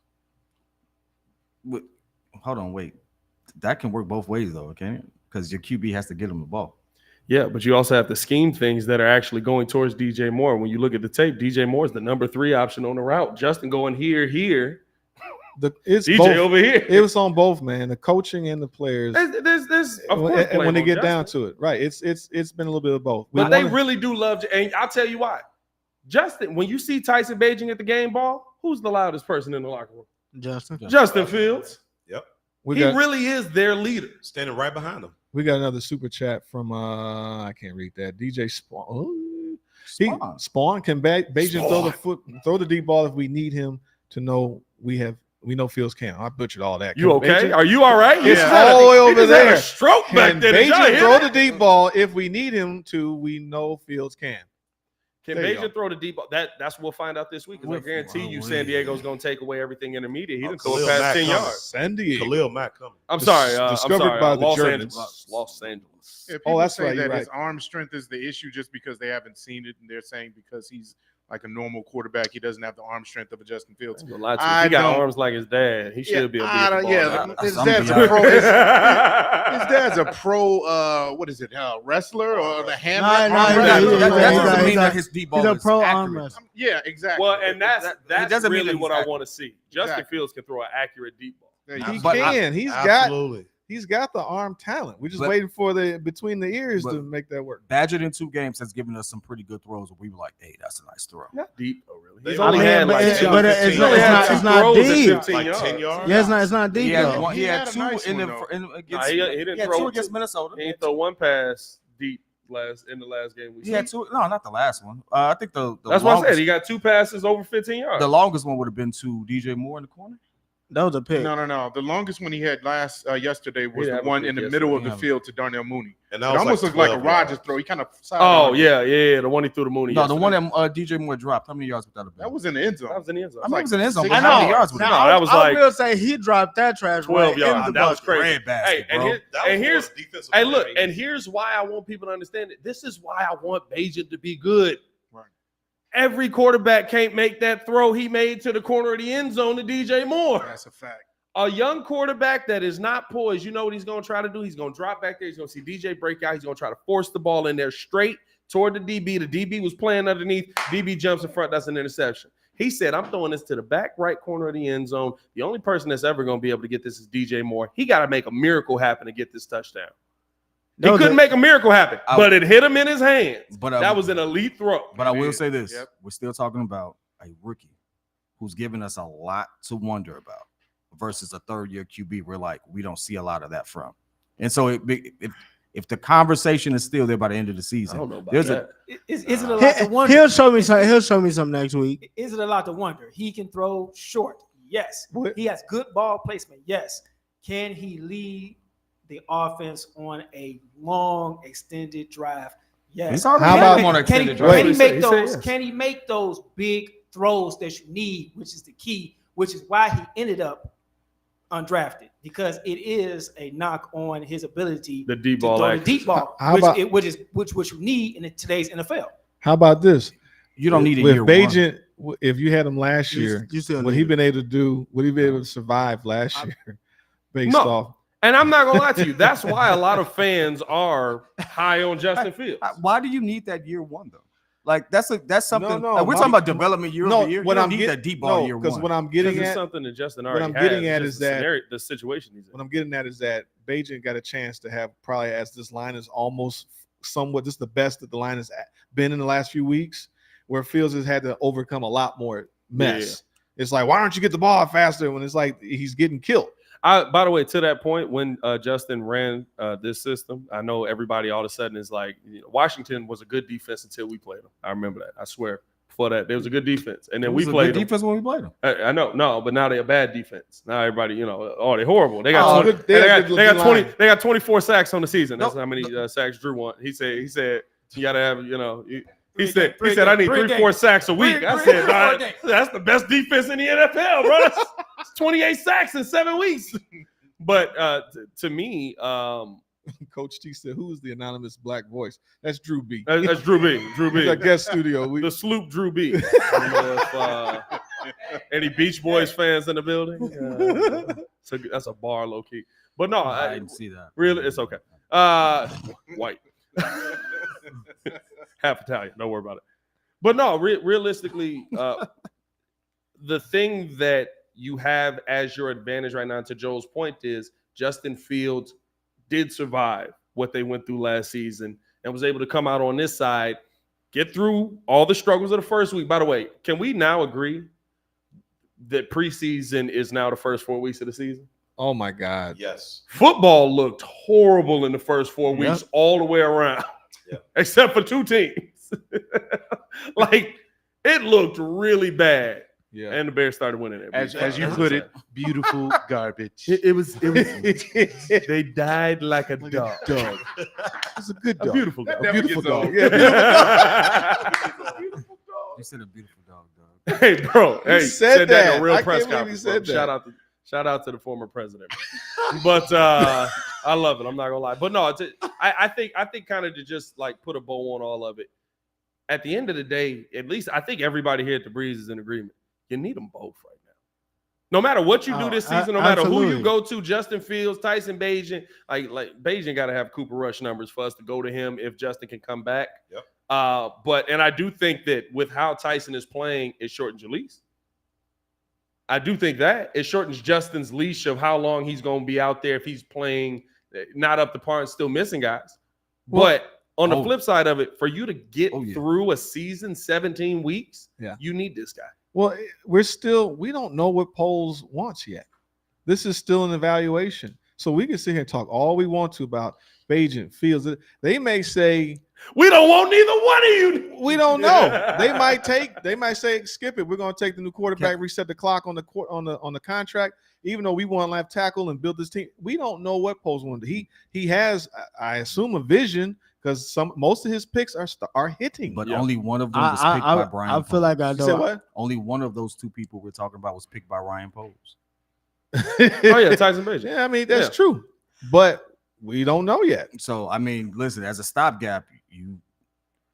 Hold on, wait. That can work both ways, though, can't it? Because your QB has to get him the ball. Yeah, but you also have to scheme things that are actually going towards DJ Moore. When you look at the tape, DJ Moore is the number 3 option on the route. Justin going here. It's DJ both. Over here. It was on both, man. The coaching and the players. There's of course, and when they get Justin down to it, right? It's been a little bit of both. But they really do love, and I'll tell you why. Justin, when you see Tyson Bagent at the game ball, who's the loudest person in the locker room? Justin Fields. Yep. He really is their leader. Standing right behind him. We got another super chat from I can't read that. DJ Spawn. Spawn can Bagent throw the deep ball if we need him to know we know Fields can. I butchered all that. You okay? Bagent, are you all right? It's all the way over there. A stroke back there. Bagent throw the deep ball if we need him to. We know Fields can. Can Bagent throw the deep ball? That's what we'll find out this week. Because I guarantee you, San Diego's going to take away everything intermediate. He didn't throw it past 10 yards. San Diego. Khalil Mack coming. I'm sorry. Discovered by the Germans. Los Angeles. Yeah, that's say right. That right. his arm strength is the issue just because they haven't seen it, and they're saying because he's like a normal quarterback, he doesn't have the arm strength of a Justin Fields. He got arms like his dad. He should be able to get his dad's a pro. His dad's a pro. What is it? Wrestler or the hammer? That doesn't mean that his deep ball is pro accurate. arm wrestler. Yeah, exactly. Well, and that's really what I want to see. Justin Exactly. Fields can throw an accurate deep ball. He can. He's got. He's got the arm talent. We're just But- waiting for the between the ears but- to make that work. Badgett in 2 games has given us some pretty good throws where we were like, hey, that's a nice throw. Not deep, though, really. They He's only only had had like like 10 but to it's 15 not- yards. it's not deep. Like 10 yards. Yeah, it's not deep He had though. one. He had a 2 nice in one, the though. against. He didn't he had throw 2 against Minnesota. He didn't throw one pass deep in the last game. He had 2. No, not the last one. I think the That's longest, what I said. He got 2 passes over 15 yards. the longest one would have been to DJ Moore in the corner. That was a pick. No. The longest one he had yesterday was He the had a one pick in the yesterday. middle of the Yeah. field to Darnell Mooney. And It that was almost like looked like a 12 Rodgers yards. throw. He kind of Oh yeah, the one he threw to Mooney. No, the one yesterday. that DJ Moore dropped. How many yards would that have been? That was in the end zone. That was in the end zone. I mean, it was in the end zone. six But how many yards. yards was No, that? that was I like will say he dropped that trash 12 right yards. in the That was bucket. crazy. Red basket, Hey, bro. That was here's more defensive hey, play. look, and here's why I want people to understand it. This is why I want Bagent to be good. Right. Every quarterback can't make that throw he made to the corner of the end zone to DJ Moore. That's a fact. A young quarterback that is not poised, you know what he's going to try to do? He's going to drop back there. He's going to see DJ break out. He's going to try to force the ball in there straight toward the DB. The DB was playing underneath. DB jumps in front. That's an interception. He said, I'm throwing this to the back right corner of the end zone. The only person that's ever going to be able to get this is DJ Moore. He got to make a miracle happen to get this touchdown. He couldn't make a miracle happen, but it hit him in his hands. But That was an elite throw. But I will say this: Yep. we're still talking about a rookie who's given us a lot to wonder about versus a 3rd-year QB. We're like, we don't see a lot of that from. And so, if the conversation is still there by the end of the I season, don't know about there's that. Is it a lot to wonder? He'll show me some. He'll show me some next week. Is it a lot to wonder? He can throw short. Yes. What? He has good ball placement. Yes. Can he lead the offense on a long, extended drive? Yes. He's already How had about- him on an Can he, extended drive. can he He said make those? yes. Can he make those big throws that you need, which is the key, which is why he ended up undrafted, because it is a knock on his ability The deep to ball throw the accuracy. deep ball, How which, about- which you need in today's NFL. How about this? You don't need a with year Bagent. If you had him last You- year, you still would need he it. been able to do? Would he be able to survive last year? Based No. off, And I'm not going to lie to you. That's why a lot of fans are high on Justin Fields. Why do you need that year 1 though? Like that's something. No, like, we're my- talking about development year over year. what You don't I'm need getting that deep ball year because 1. what I'm Because getting it's at, something that Justin what already I'm getting has, at just is the that- scenario, the situation he's in. what I'm getting at is that Bagent got a chance to have probably, as this line is almost somewhat, this is the best that the line has been in the last few weeks, where Fields has had to overcome a lot more mess. It's like, why don't you get the ball faster when it's like he's getting killed? By the way, to that point, when Justin ran this system, I know everybody all of a sudden is like, Washington was a good defense until we played them. I remember that. I swear. Before that, there was a good defense, and then we played them. defense when we played them. I know, no, but now they're a bad defense. Now everybody, oh, they're horrible. They got, Oh, 20, they have they good got 20. line. They got 24 sacks on the season. That's No, how many sacks Drew won. He said you got to have, He Three said, games, I need three 3-4 games. sacks a week. Three- I three- said, three- nah, four days. that's the best defense in the NFL, bro. That's 28 sacks in 7 weeks. But to me, Coach T said, "Who is the anonymous black voice?" That's Drew B. that's Drew B. Drew He's B. our guest studio. We, The sloop Drew B. I don't know if any Beach Boys fans in the building. That's a bar, low key. But no, I didn't see that. really, it's okay. White, half Italian. Don't worry about it. But no, realistically, the thing that you have as your advantage right now, to Joel's point, is Justin Fields did survive what they went through last season and was able to come out on this side, get through all the struggles of the first week. By the way, can we now agree that preseason is now the first 4 weeks of the season? oh my God! Yes. Football looked horrible in the first 4 weeks Yep. all the way around, Yep. except for 2 teams. Like, it looked really bad, Yeah, and the Bears started winning it. As you put it, beautiful garbage. It was they died like a dog. it's a good A dog. beautiful dog. That A beautiful never dog. gets Yeah, beautiful You said a beautiful dog. Hey, bro. Hey, said that in that. a real I press can't believe he conference. said bro. that. Shout out to the former president. But I love it. I'm not gonna lie. But no, I think kind of to just like put a bow on all of it. At the end of the day, at least I think everybody here at the Breeze is in agreement. You need them both right now. No matter what you do this season, no matter who you absolutely. go to, Justin Fields, Tyson Bagent, like Bagent got to have Cooper Rush numbers for us to go to him if Justin can come back. Yep. But I do think that with how Tyson is playing, it shortens your lease. I do think that it shortens Justin's leash of how long he's going to be out there if he's playing not up to par and still missing guys. But on the flip side of it, for you to get through a season, 17 weeks, you need this guy. Well, we don't know what Poles wants yet. This is still an evaluation. So we can sit here and talk all we want to about Bagent, Fields. They may say, we don't want neither one of you. We don't know. They might say, skip it. We're going to take the new quarterback, reset the clock on the contract. Even though we want left tackle and build this team, we don't know what Poles wanted. He has, I assume, a vision because most of his picks are hitting. But only one of them was picked by Brian. I feel like I know. What? Only one of those two people we're talking about was picked by Ryan Poles. Oh yeah, Tyson Bagent. Yeah, I mean that's true, but we don't know yet. So I mean, listen, as a stopgap,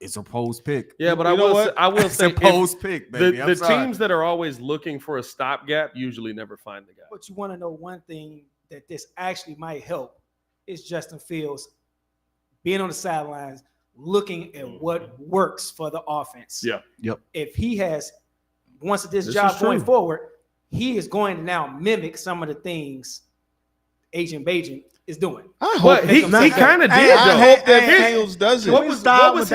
it's a Poles pick. Yeah, but I will say, it's a Poles pick, baby. The teams that are always looking for a stopgap usually never find the guy. But you want to know one thing that this actually might help is Justin Fields being on the sidelines, looking at what works for the offense. Yeah. Yep. If he has once this job going forward, he is going to now mimic some of the things Agent Bagent is doing. I hope he kind of did. I hope that Fields does it. What was the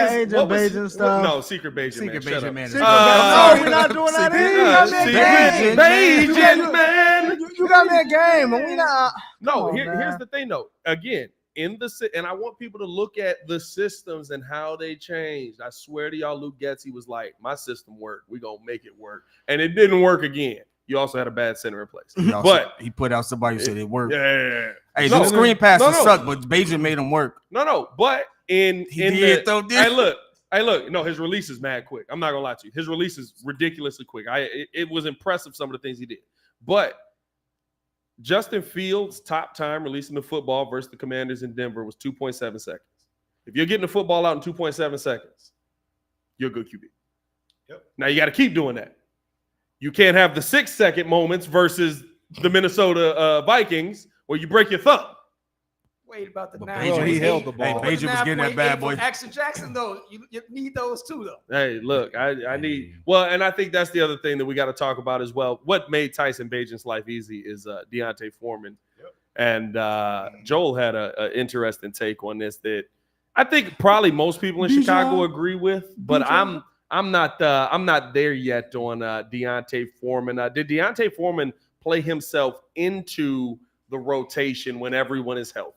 Agent Bagent stuff? No, Secret Bagent man. No, we're not doing that either. Bagent man. You got me a game, and we not. No, here's the thing though. Again, and I want people to look at the systems and how they changed. I swear to y'all, Luke Getsy was like, my system worked. We're going to make it work. And it didn't work again. You also had a bad center in place. But he put out somebody who said it worked. Yeah. Hey, the screen passes suck, but Bagent made him work. No. But hey, look. No, his release is mad quick. I'm not going to lie to you. His release is ridiculously quick. It was impressive, some of the things he did. But Justin Fields' top time releasing the football versus the Commanders in Denver was 2.7 seconds. If you're getting the football out in 2.7 seconds, you're a good QB. Yep. Now you got to keep doing that. You can't have the 6-second moments versus the Minnesota Vikings where you break your thumb. Wait about the But 9. Well, he held the ball. Hey, Bagent was getting that bad boy. Action Jackson, though, you need those too, though. Hey, look, I need and I think that's the other thing that we got to talk about as well. What made Tyson Bagent's life easy is Deontay Forman. Yep. And Joel had an interesting take on this that I think probably most people in Chicago agree with, but I'm not there yet on Deontay Forman. Did Deontay Forman play himself into the rotation when everyone is healthy?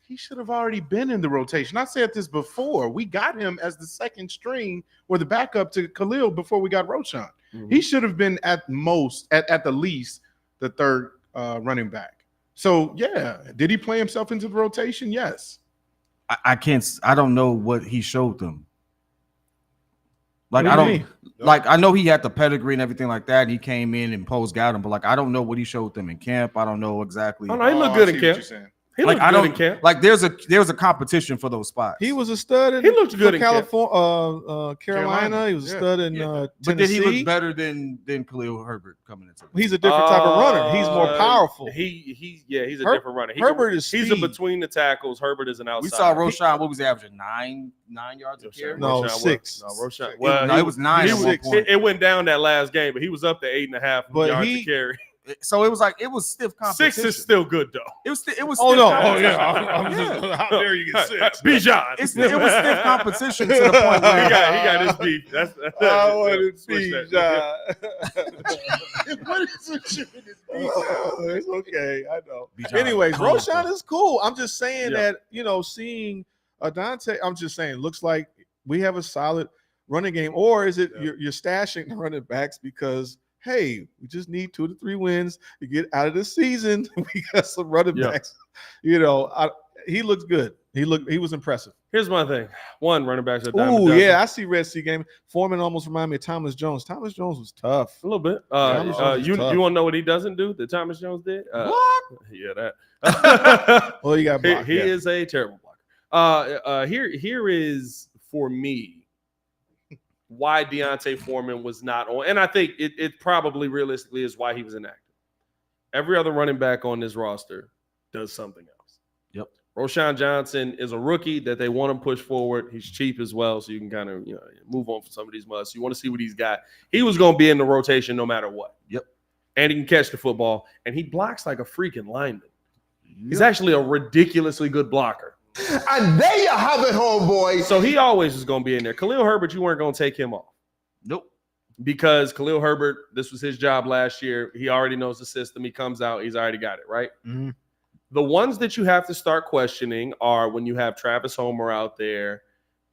He should have already been in the rotation. I said this before. We got him as the second string or the backup to Khalil before we got Roschon. Mm-hmm. He should have been at the least, the third running back. So, yeah. Did he play himself into the rotation? Yes. I don't know what he showed them. Like, I know he had the pedigree and everything like that. And he came in and Poles got him, but I don't know what he showed them in camp. I don't know exactly. Oh, no, he looked good in camp. He looked good in camp. Like there's a competition for those spots. He was a stud. He looked good in California, Carolina. He was a stud in Tennessee. But did he look better than Khalil Herbert coming into this? He's a different type of runner. He's more powerful. He's a different runner. He's a between the tackles. Herbert is an outside. We saw Roschon. What was the average? 9 yards a carry? No, 6. No, Roschon. Well, it was 9 at one point. It went down that last game, but he was up to 8.5 yards a carry. So it was stiff competition. 6 is still good though. It was. Oh no! Oh yeah. How dare you get 6? Bijan. It was stiff competition to the point where he got his beef. That's I wanted Bijan. What is it? It's okay. I know. Bijan. Anyways, Roschon is cool. I'm just saying that seeing Dante. I'm just saying looks like we have a solid running game, or is it you're stashing the running backs because? Hey, we just need 2 to 3 wins to get out of the season. We got some running backs. He looks good. He was impressive. Here's my thing. One, running backs are Oh, yeah, I see Red Sea game. Foreman almost reminded me of Thomas Jones. Thomas Jones was tough. A little bit. You want to know what he doesn't do that Thomas Jones did? What? Yeah, that. Well, you got blocked. He is a terrible blocker. Here is, for me, why Deontay Forman was not on. And I think it probably realistically is why he was inactive. Every other running back on this roster does something else. Yep. Roschon Johnson is a rookie that they want to push forward. He's cheap as well, so you can kind of move on from some of these musts. You want to see what he's got. He was going to be in the rotation no matter what. Yep. and he can catch the football, and he blocks like a freaking lineman. He's actually a ridiculously good blocker. And there you have it, homeboy. So he always is going to be in there. Khalil Herbert, you weren't going to take him off. Nope. Because Khalil Herbert, this was his job last year. He already knows the system. He comes out. He's already got it, right? Mm-hmm. The ones that you have to start questioning are when you have Travis Homer out there,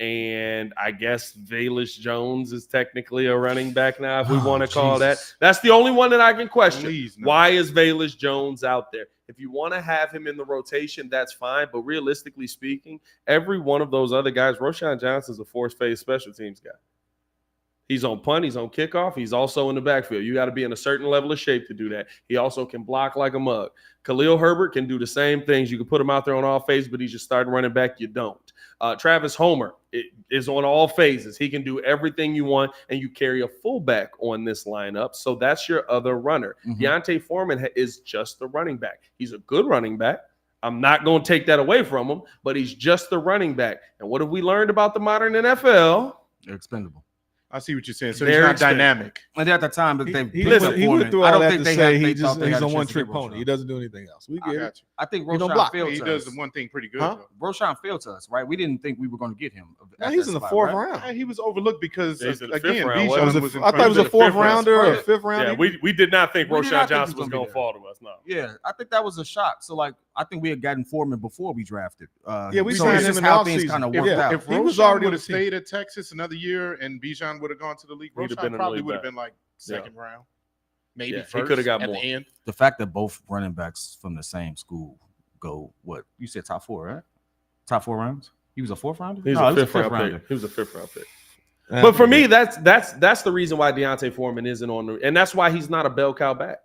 and I guess Velus Jones is technically a running back now, if we want to call that. That's the only one that I can question. Please, no. Why is Velus Jones out there? If you want to have him in the rotation, that's fine. But realistically speaking, every one of those other guys, Roschon Johnson's a force-phase special teams guy. He's on punt. He's on kickoff. He's also in the backfield. You got to be in a certain level of shape to do that. He also can block like a mug. Khalil Herbert can do the same things. You can put him out there on all phases, but he's just starting running back. You don't. Travis Homer is on all phases. He can do everything you want, and you carry a fullback on this lineup. So that's your other runner. Mm-hmm. Deontay Foreman is just the running back. He's a good running back. I'm not going to take that away from him, but he's just the running back. And what have we learned about the modern NFL? They're expendable. I see what you're saying. So Very he's not expensive. dynamic. And at the time, that He went through I all don't that think to they say had. They he's thought they had a a chance to one-trick get pony. Roschon. He doesn't do anything else. We I get it. got you. I think He don't Roschon block. failed He to does us. the one thing pretty good. Huh? Though. Roschon failed to us, right? We didn't think we were going to get him. Now at he's that in the spot, fourth right? round. He was overlooked because, Yeah, he's in the again, fifth round. Bijan Was it- was in I thought it was a Fifth fourth round. rounder or a Yeah. fifth rounder. Yeah, we did not think We did Roschon not think he Johnson was was gonna going be to fall to us. No. Yeah, I think that was a shot. So, like, I think we had gotten Foreman before we drafted. Yeah, we so signed it's him just in how the things offseason. kind of If- worked out. If He was Roschon already on would have the team. stayed at Texas another year and Bijan would have gone to the league, He'd have been in Roschon the probably league would have back. been like second round, maybe Yeah, he first. coulda got at more. the end. The fact that both running backs from the same school go, what you said, top four, right? Top 4 rounds. He was a fourth rounder. He was No, a he was fifth round rounder. pick. He was a fifth round pick. But for me, that's the reason why Deontay Foreman isn't on the, and that's why he's not a bell cow back.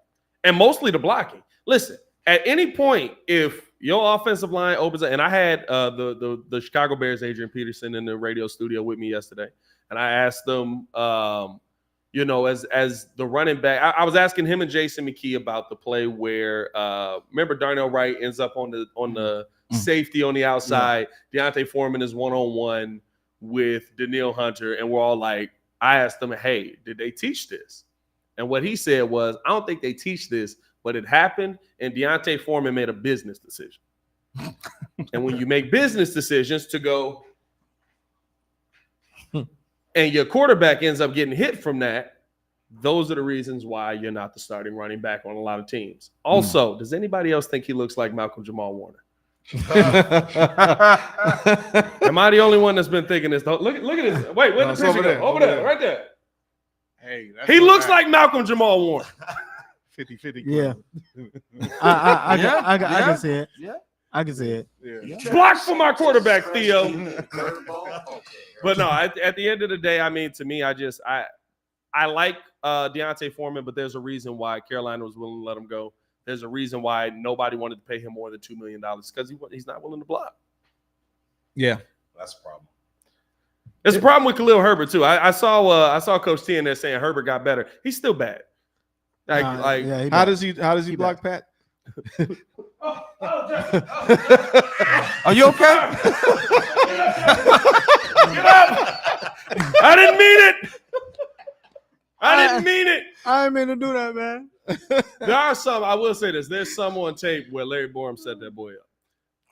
And mostly the blocking. Listen, at any point, if your offensive line opens up, and I had the Chicago Bears Adrian Peterson in the radio studio with me yesterday, and I asked them, as the running back, I was asking him and Jason McKee about the play where remember Darnell Wright ends up on the safety on the outside. Deontay Foreman is one-on-one with Daniil Hunter, and we're all like, I asked them, hey, did they teach this? And what he said was, I don't think they teach this, but it happened, and Deontay Foreman made a business decision. And when you make business decisions to go, and your quarterback ends up getting hit from that, those are the reasons why you're not the starting running back on a lot of teams. Also, does anybody else think he looks like Malcolm Jamal Warner? Am I the only one that's been thinking this? Look at this. Wait, where's the picture go? Over there, right there. Hey, that's He what looks I- like Malcolm Jamal Warner. 50-50. Yeah. I Yeah. can see it. Yeah. I can see it. Yeah. Block for my quarterback, Theo. But no, at the end of the day, I mean, to me, I like Deontay Foreman, but there's a reason why Carolina was willing to let him go. There's a reason why nobody wanted to pay him more than $2 million because he's not willing to block. Yeah. That's a problem. It's a problem with Khalil Herbert too. I saw Coach T in there saying Herbert got better. He's still bad. Yeah, How does he block Pat? Are you okay? Get up! I didn't mean it. I didn't mean it. I didn't mean to do that, man. There are some. I will say this. There's some on tape where Larry Borum set that boy up.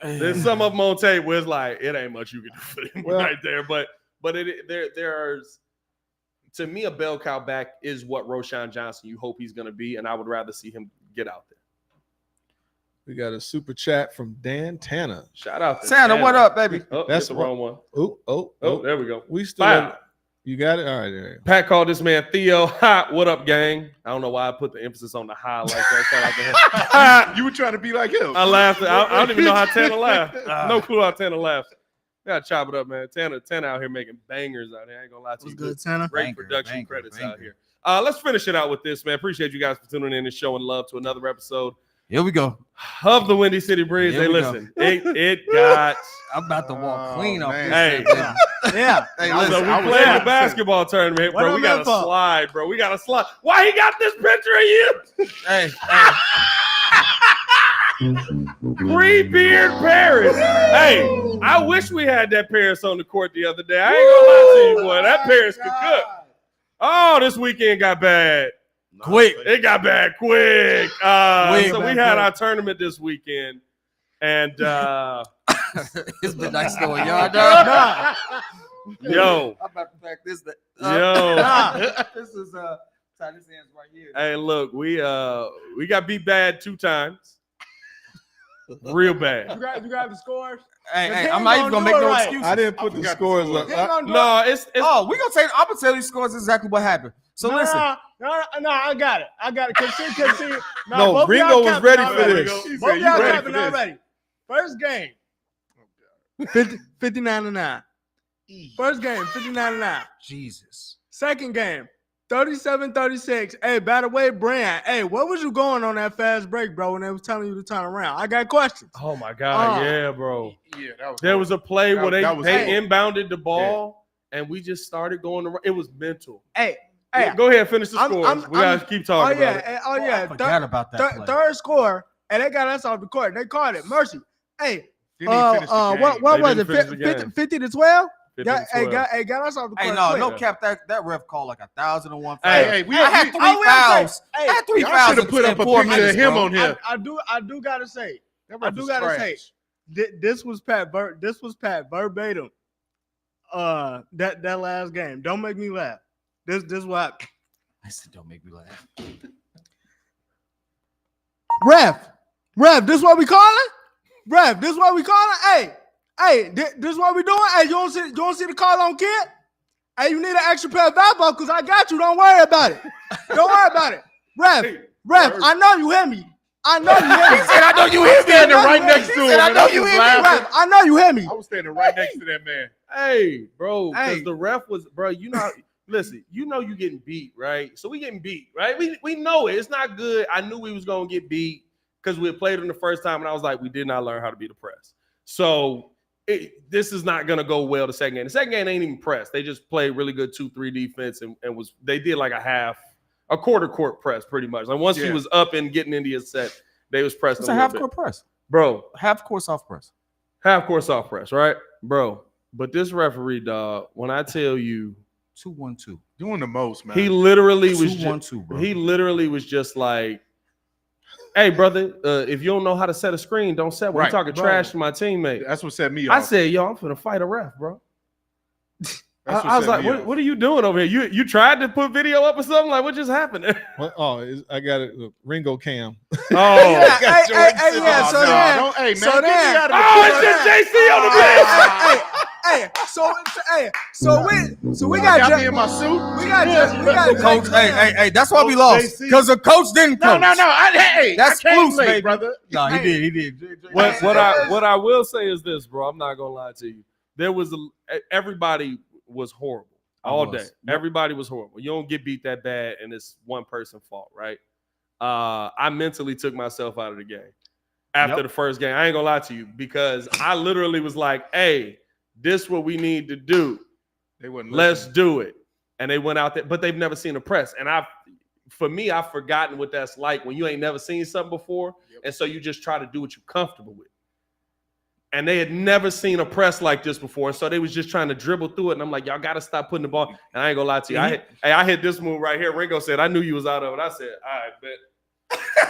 There's some of them on tape where it's like it ain't much you can do for him right there. But there's to me a bell cow back is what Roschon Johnson you hope he's going to be, and I would rather see him get out there. We got a super chat from Dan Tanner. Shout out to Santa, what up, baby? Oh, That's that's the wrong one. Oh, There we go. We still Wow. you got it? All right, there you go. Pat called this man Theo. Ha, what up, gang? I don't know why I put the emphasis on the ha like that. You were trying to be like him. I laughed. I don't even know how Tanner laughed. No clue how Tanner laughed. Gotta chop it up, man. Tanner out here making bangers out here. I ain't gonna lie to What's you. good, Tanner? Great Banger, production banger, credits banger. out here. Let's finish it out with this, man. Appreciate you guys for tuning in and showing love to another episode Here we go. of the Windy City Breeze. Here Hey, we go. listen, it got. I'm about to walk Oh, clean off man. this. Hey. thing. Yeah. Hey, I was- So listen. we I was playing about the to basketball tournament, What bro. up, We got to man, for? slide, bro. We got to slide. Why he got this picture of you? Hey, Pre-beard Paris. Hey, I wish we had that Paris on the court the other day. I ain't gonna lie to you, boy. That Paris could cook. Oh, this weekend got bad. Quick. It got bad quick. So we man, had quick. our tournament this weekend, and It's midnight store, y'all. Nah. yo, I'm about to pack this. yo. This is tie this hands right here. Hey, look, we got beat bad 2 times, real bad. You got the scores. Hey, I'm not even gonna make no excuses. I didn't put the scores up. No, it's Oh, we gonna I'm gonna tell you scores exactly what happened. So listen, No, I got it. Cause see. No, both Ringo y'all was capping ready already. for this. Both y'all ready capping for this. already. First game, 59-9. First game, 59-9. Jesus. Second game, 37-36. Hey, by the way, Brand, hey, what was you going on that fast break, bro, when they was telling you to turn around? I got questions. oh my god, Oh. yeah, bro. Yeah, that was. There was a play where That was they cool. inbounded the ball, and we just started going around. It was mental. Hey, Go ahead, finish the scores. we gotta keep oh talking about it. yeah, I forgot about that play. Third score, and they got us off the court. They called it mercy. Hey, Didn't even finish the game. what They was didn't it? finish the game. 50 to 12? 50 to 12. Got us off the court. Hey, no quick. cap. That ref called like 1,001 fouls. Hey, we I had 3 I will fouls. say, I had 3 y'all fouls. should have put in up a 4 picture minutes, of him bro. on here. I do gotta say, That I ref do was gotta say, trash. this was Pat verbatim. That last game. Don't make me laugh. This what I said, don't make me laugh. Ref, this what we calling? Ref, this what we calling? Hey, this what we doing? Hey, you don't see the call on kid? Hey, you need an extra pair of basketball because I got you. Don't worry about it. Don't worry about it. Ref, I know you hear me. I know you hear me. He said, I know you I hear was me. standing right next to He him. said, I and know I you was hear me. laughing. Ref, I know you hear me. I was standing right next to that man. Hey, bro, because Hey. the ref was, bro. You know, listen, you know you getting beat, right? So we getting beat, right? We know it. It's not good. I knew we was gonna get beat because we had played them the first time, and I was like, we did not learn how to be the press. So this is not gonna go well the second game. The second game ain't even press. They just played really good 2-3 defense and they did like a quarter court press pretty much. Like once he was up and getting into his set, they was pressing It's a a little half bit. court press. Bro, Half court soft press. half court soft press, right? Bro, but this referee, dog, when I tell you 2-1-2. Doing the most, man. he literally was 2-1-2, bro. he literally was just like, hey, brother, if you don't know how to set a screen, don't set one. Right, You talking bro. trash to my teammate. That's what set me off. I said, yo, I'm finna fight a ref, bro. That's I was set like, me what, off. what are you doing over here? You tried to put video up or something? Like, what just happened? I got it. Ringo Cam. Oh, Yeah, Oh, so no, then, don't- hey, man, so get me then- out of the oh, picture. it's just JC on the bench. So we Y'all got got me in my suit. we got Coach, hey, that's why we Oh, lost. JC. Because the coach didn't No, coach. no. Hey, That's I came loose, late, baby. brother. No, he Hey. did. What I will say is this, bro. I'm not gonna lie to you. There was everybody was horrible all day. Everybody was horrible. You don't get beat that bad, and it's one person's fault, right? I mentally took myself out of the game after the first game. I ain't gonna lie to you because I literally was like, "Hey, this what we need to do. They wouldn't Let's do it." And they went out there, but they've never seen a press. And I've forgotten what that's like when you ain't never seen something before, and so you just try to do what you're comfortable with. And they had never seen a press like this before, and so they was just trying to dribble through it. And I'm like, y'all got to stop putting the ball. And I ain't gonna lie to you, I hit this move right here. Ringo said, "I knew you was out of it." I said, "All right, bet."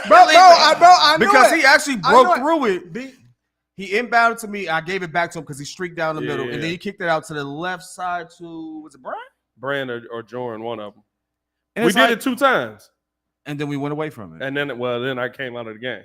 I knew because it. he actually I knew broke it. through it. He inbounded to me. I gave it back to him because he streaked down the middle, and then he kicked it out to the left side to was it Brian? Brand or Jordan, one of them. And We it's did like- it 2 times, and then we went away from it. and then I came out of the game.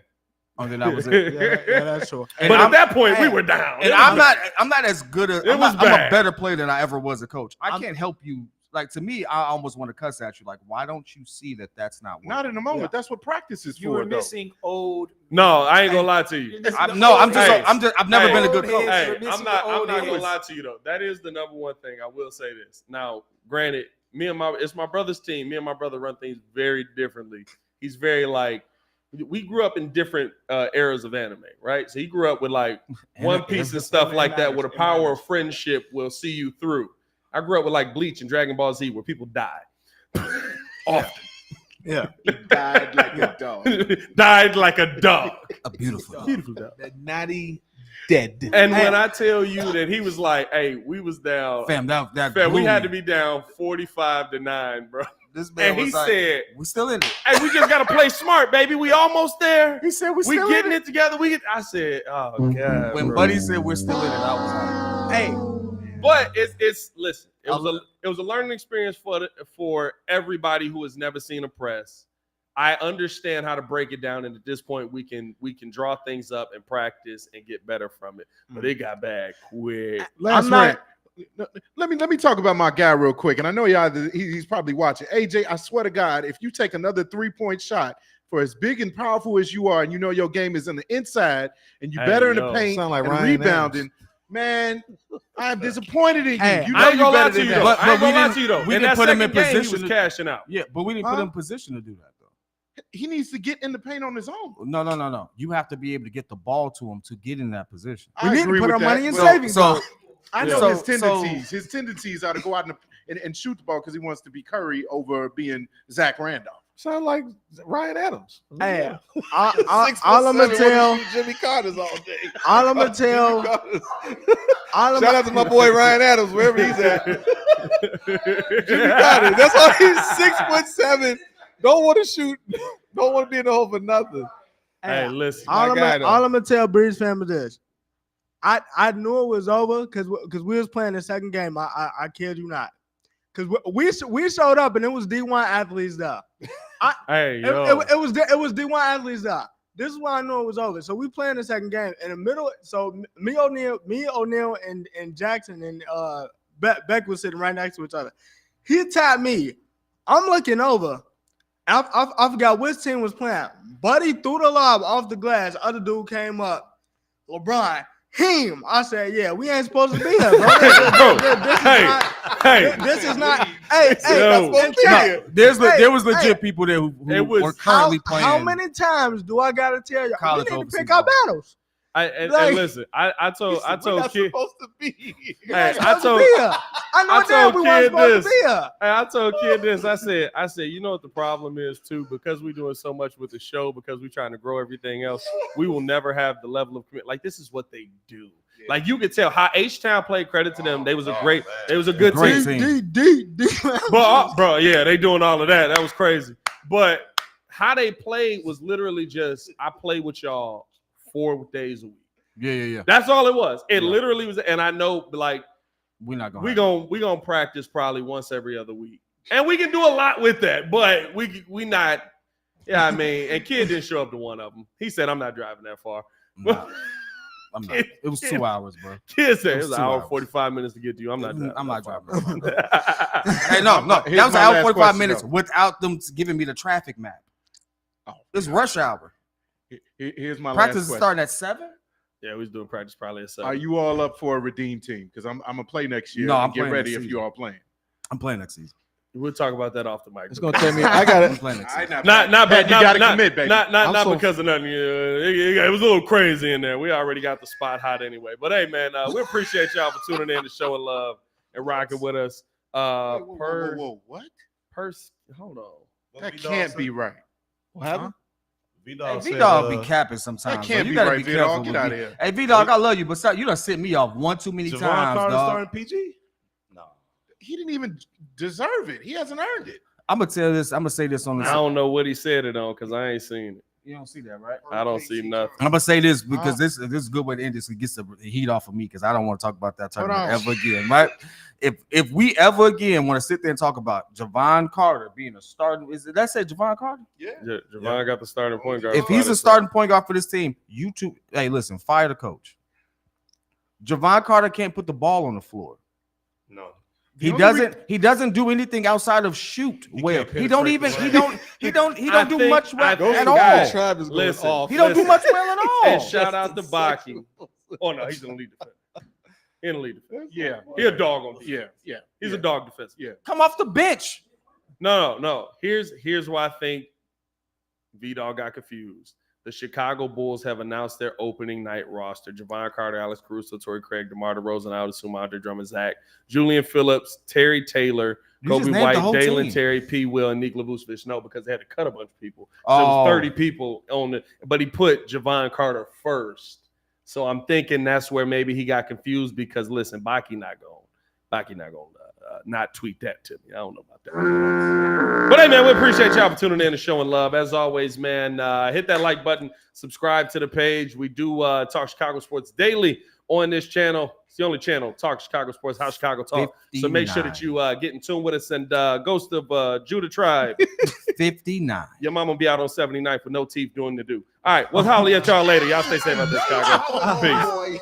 Oh, then that was it. Yeah, that's true. And But I'm- at that point, we were down. And I'm not as good as It was I'm a bad. better player than I ever was a coach. I can't help you. Like to me, I almost want to cuss at you. Like, why don't you see that that's not working? Not in the moment. That's what practice is You for. were missing old. No, I ain't gonna lie to you. I've never been a good coach. Hey, You're missing I'm not the old gonna days. lie to you though. That is the number one thing. I will say this. Now, granted, it's my brother's team. Me and my brother run things very differently. He's very like, we grew up in different eras of anime, right? So he grew up with like One Piece and stuff like that, where the power of friendship will see you through. I grew up with like Bleach and Dragon Ball Z, where people die often. Yeah. Died like a dog. Died like a dog. A beautiful dog. Beautiful dog. That naughty dead. And when I tell you that he was like, "Hey, we was down, Fam, that fam, we blew had me. to be down 45-9, bro." This man And he was like, said, "We still in it." hey, we just got to play smart, baby. We almost there. He said, "We We still getting in it together. I said, oh, God. When bro. Buddy said we're still in it, I was like, "Hey, But it's listen, it I was a learning experience for everybody who has never seen a press. I understand how to break it down, and at this point, we can draw things up and practice and get better from it. But it got bad quick. Last rant. Let me talk about my guy real quick. And I know he's probably watching. AJ, I swear to God, if you take another 3-point shot for as big and powerful as you are, and you know your game is in the inside, and you better in the paint Sound like and Ryan rebounding, man, I'm disappointed in you. Hey, You I know ain't you gonna lie better to than you that. though. But I ain't we gonna lie didn't- to you though. we In didn't that put him in second game, he position was to- cashing out. yeah," but we didn't put him in position to do that though. He needs to get in the paint on his own. No. You have to be able to get the ball to him to get in that position. I We need to agree put with our that, money in but savings. So I know So- his tendencies. His tendencies are to go out and shoot the ball because he wants to be Curry over being Zach Randolph. Sound like Ryan Adams. Hey, all I'm gonna tell, Jimmy Carter's all day. all I'm gonna tell, all I'm Shout out to my boy Ryan Adams, wherever he's at. Jimmy Carter. That's why he's 6'7". Don't want to shoot. Don't want to be in the hole for nothing. Hey, listen. all guy, I'm though. gonna tell Breeze fam is this. I knew it was over because we was playing the second game. I kid you not. Because we showed up and it was D1 athletes there. Hey, yo. It was D1 athletes there. This is why I knew it was over. So we playing the second game in the middle. So me O'Neal, and Jackson and Beck was sitting right next to each other. He tapped me. I'm looking over. I forgot which team was playing. Buddy threw the lob off the glass. Other dude came up. LeBron. Him. I said, yeah, we ain't supposed to be here, bro. This is not. Hey, Yo. there was legit people there who were currently playing. How many times do I gotta tell you? We college need to overseas pick our ball. battles. And Like- listen, I told kid. supposed to be. Hey, Supposed I to told be here. I know I that told we weren't kid supposed this. to be here. Hey, I told kid this. I said, you know what the problem is too, because we're doing so much with the show, because we're trying to grow everything else. We will never have the level of commitment. Like this is what they do. Like you could tell how H-Town played. Credit to them. They was a good Great team. team. But bro, yeah, they doing all of that. That was crazy. But how they played was literally just I play with y'all 4 days a week. Yeah. That's all it was. It Yeah. literally was, and I know like We're not we going. gonna practice probably once every other week, and we can do a lot with that. But we not. Yeah, I mean, and kid didn't show up to one of them. He said, "I'm not driving that far." I'm not. It was 2 hours, bro. Kid said it was It was an 2 hour hours. 45 minutes to get to you. I'm not driving. I'm not that driving. far. Hey, no. That Here's was an my hour last 45 question, minutes though. without them giving me the traffic map. It's rush hour. Here's my Practice last is question. starting at 7. Yeah, we was doing practice probably at 7. Are you all up for a redeem team? Because I'm gonna play next year. No, and I'm get playing ready next if season. you all playing. I'm playing next season. We'll talk about that off the mic. It's gonna take me. I got I'm it. playing next season. Not Pat, you gotta not, commit, baby. Not I'm so- because of nothing. It was a little crazy in there. We already got the spot hot anyway. But hey, man, we appreciate y'all for tuning in to showing love and rocking with us. Whoa, what? Hold on. That can't be right. What happened? Hey, V-Dog said, V-Dog be capping sometimes. That can't bro. be You gotta right, be careful. V-Dog. Get with out V- of here. Hey, V-Dog, I love you, but you done sent me off one too many Javon times, Carter dog. starting PG? No. He didn't even deserve it. He hasn't earned it. I'm gonna tell this. I'm gonna say this on I the. don't know what he said it on because I ain't seen it. You don't see that, right? I don't see nothing. I'm gonna say this because this is a good way to end this. It gets the heat off of me because I don't want to talk about that tournament on. ever again, right? If we ever again want to sit there and talk about Javon Carter being a starting, is it that said Javon Carter? Javon got the starting point guard. If he's a starting point guard for this team, you two, hey, listen, fire the coach. Javon Carter can't put the ball on the floor. No. He doesn't do anything outside of shoot well. can't He don't penetrate even the he don't do think- much I well think at guys- all. Travis going Listen, off. He don't do much well at all. And shout out to Baki. Oh no, he's in the lead defense. In the lead defense. Yeah. He a dog on defense. Yeah. He's a dog defense. Yeah. Come off the bench. No. Here's why I think V-Dog got confused. The Chicago Bulls have announced their opening night roster. Javon Carter, Alex Caruso, Torrey Craig, DeMar DeRozan, Aldous Suma, Andre Drummond, Zach, Julian Phillips, Terry Taylor, You just Kobe named White, the whole Dalen team. Terry, P. Will, and Nikola Vucevic. No, because they had to cut a bunch of people. So it Oh. was 30 people on it, but he put Javon Carter first. So I'm thinking that's where maybe he got confused because listen, Baki not going not tweet that to me. I don't know about that. But hey, man, we appreciate y'all for tuning in and showing love. As always, man, hit that like button, subscribe to the page. We do talk Chicago sports daily on this channel. It's the only channel, Talk Chicago Sports, How Chicago Talk. 59. So make sure that you get in tune with us. And Ghost of Judah Tribe. 59. Your mama will be out on 79 for no teeth doing the do. All right, we'll holler at y'all later. Y'all stay safe out there, Chicago. Peace.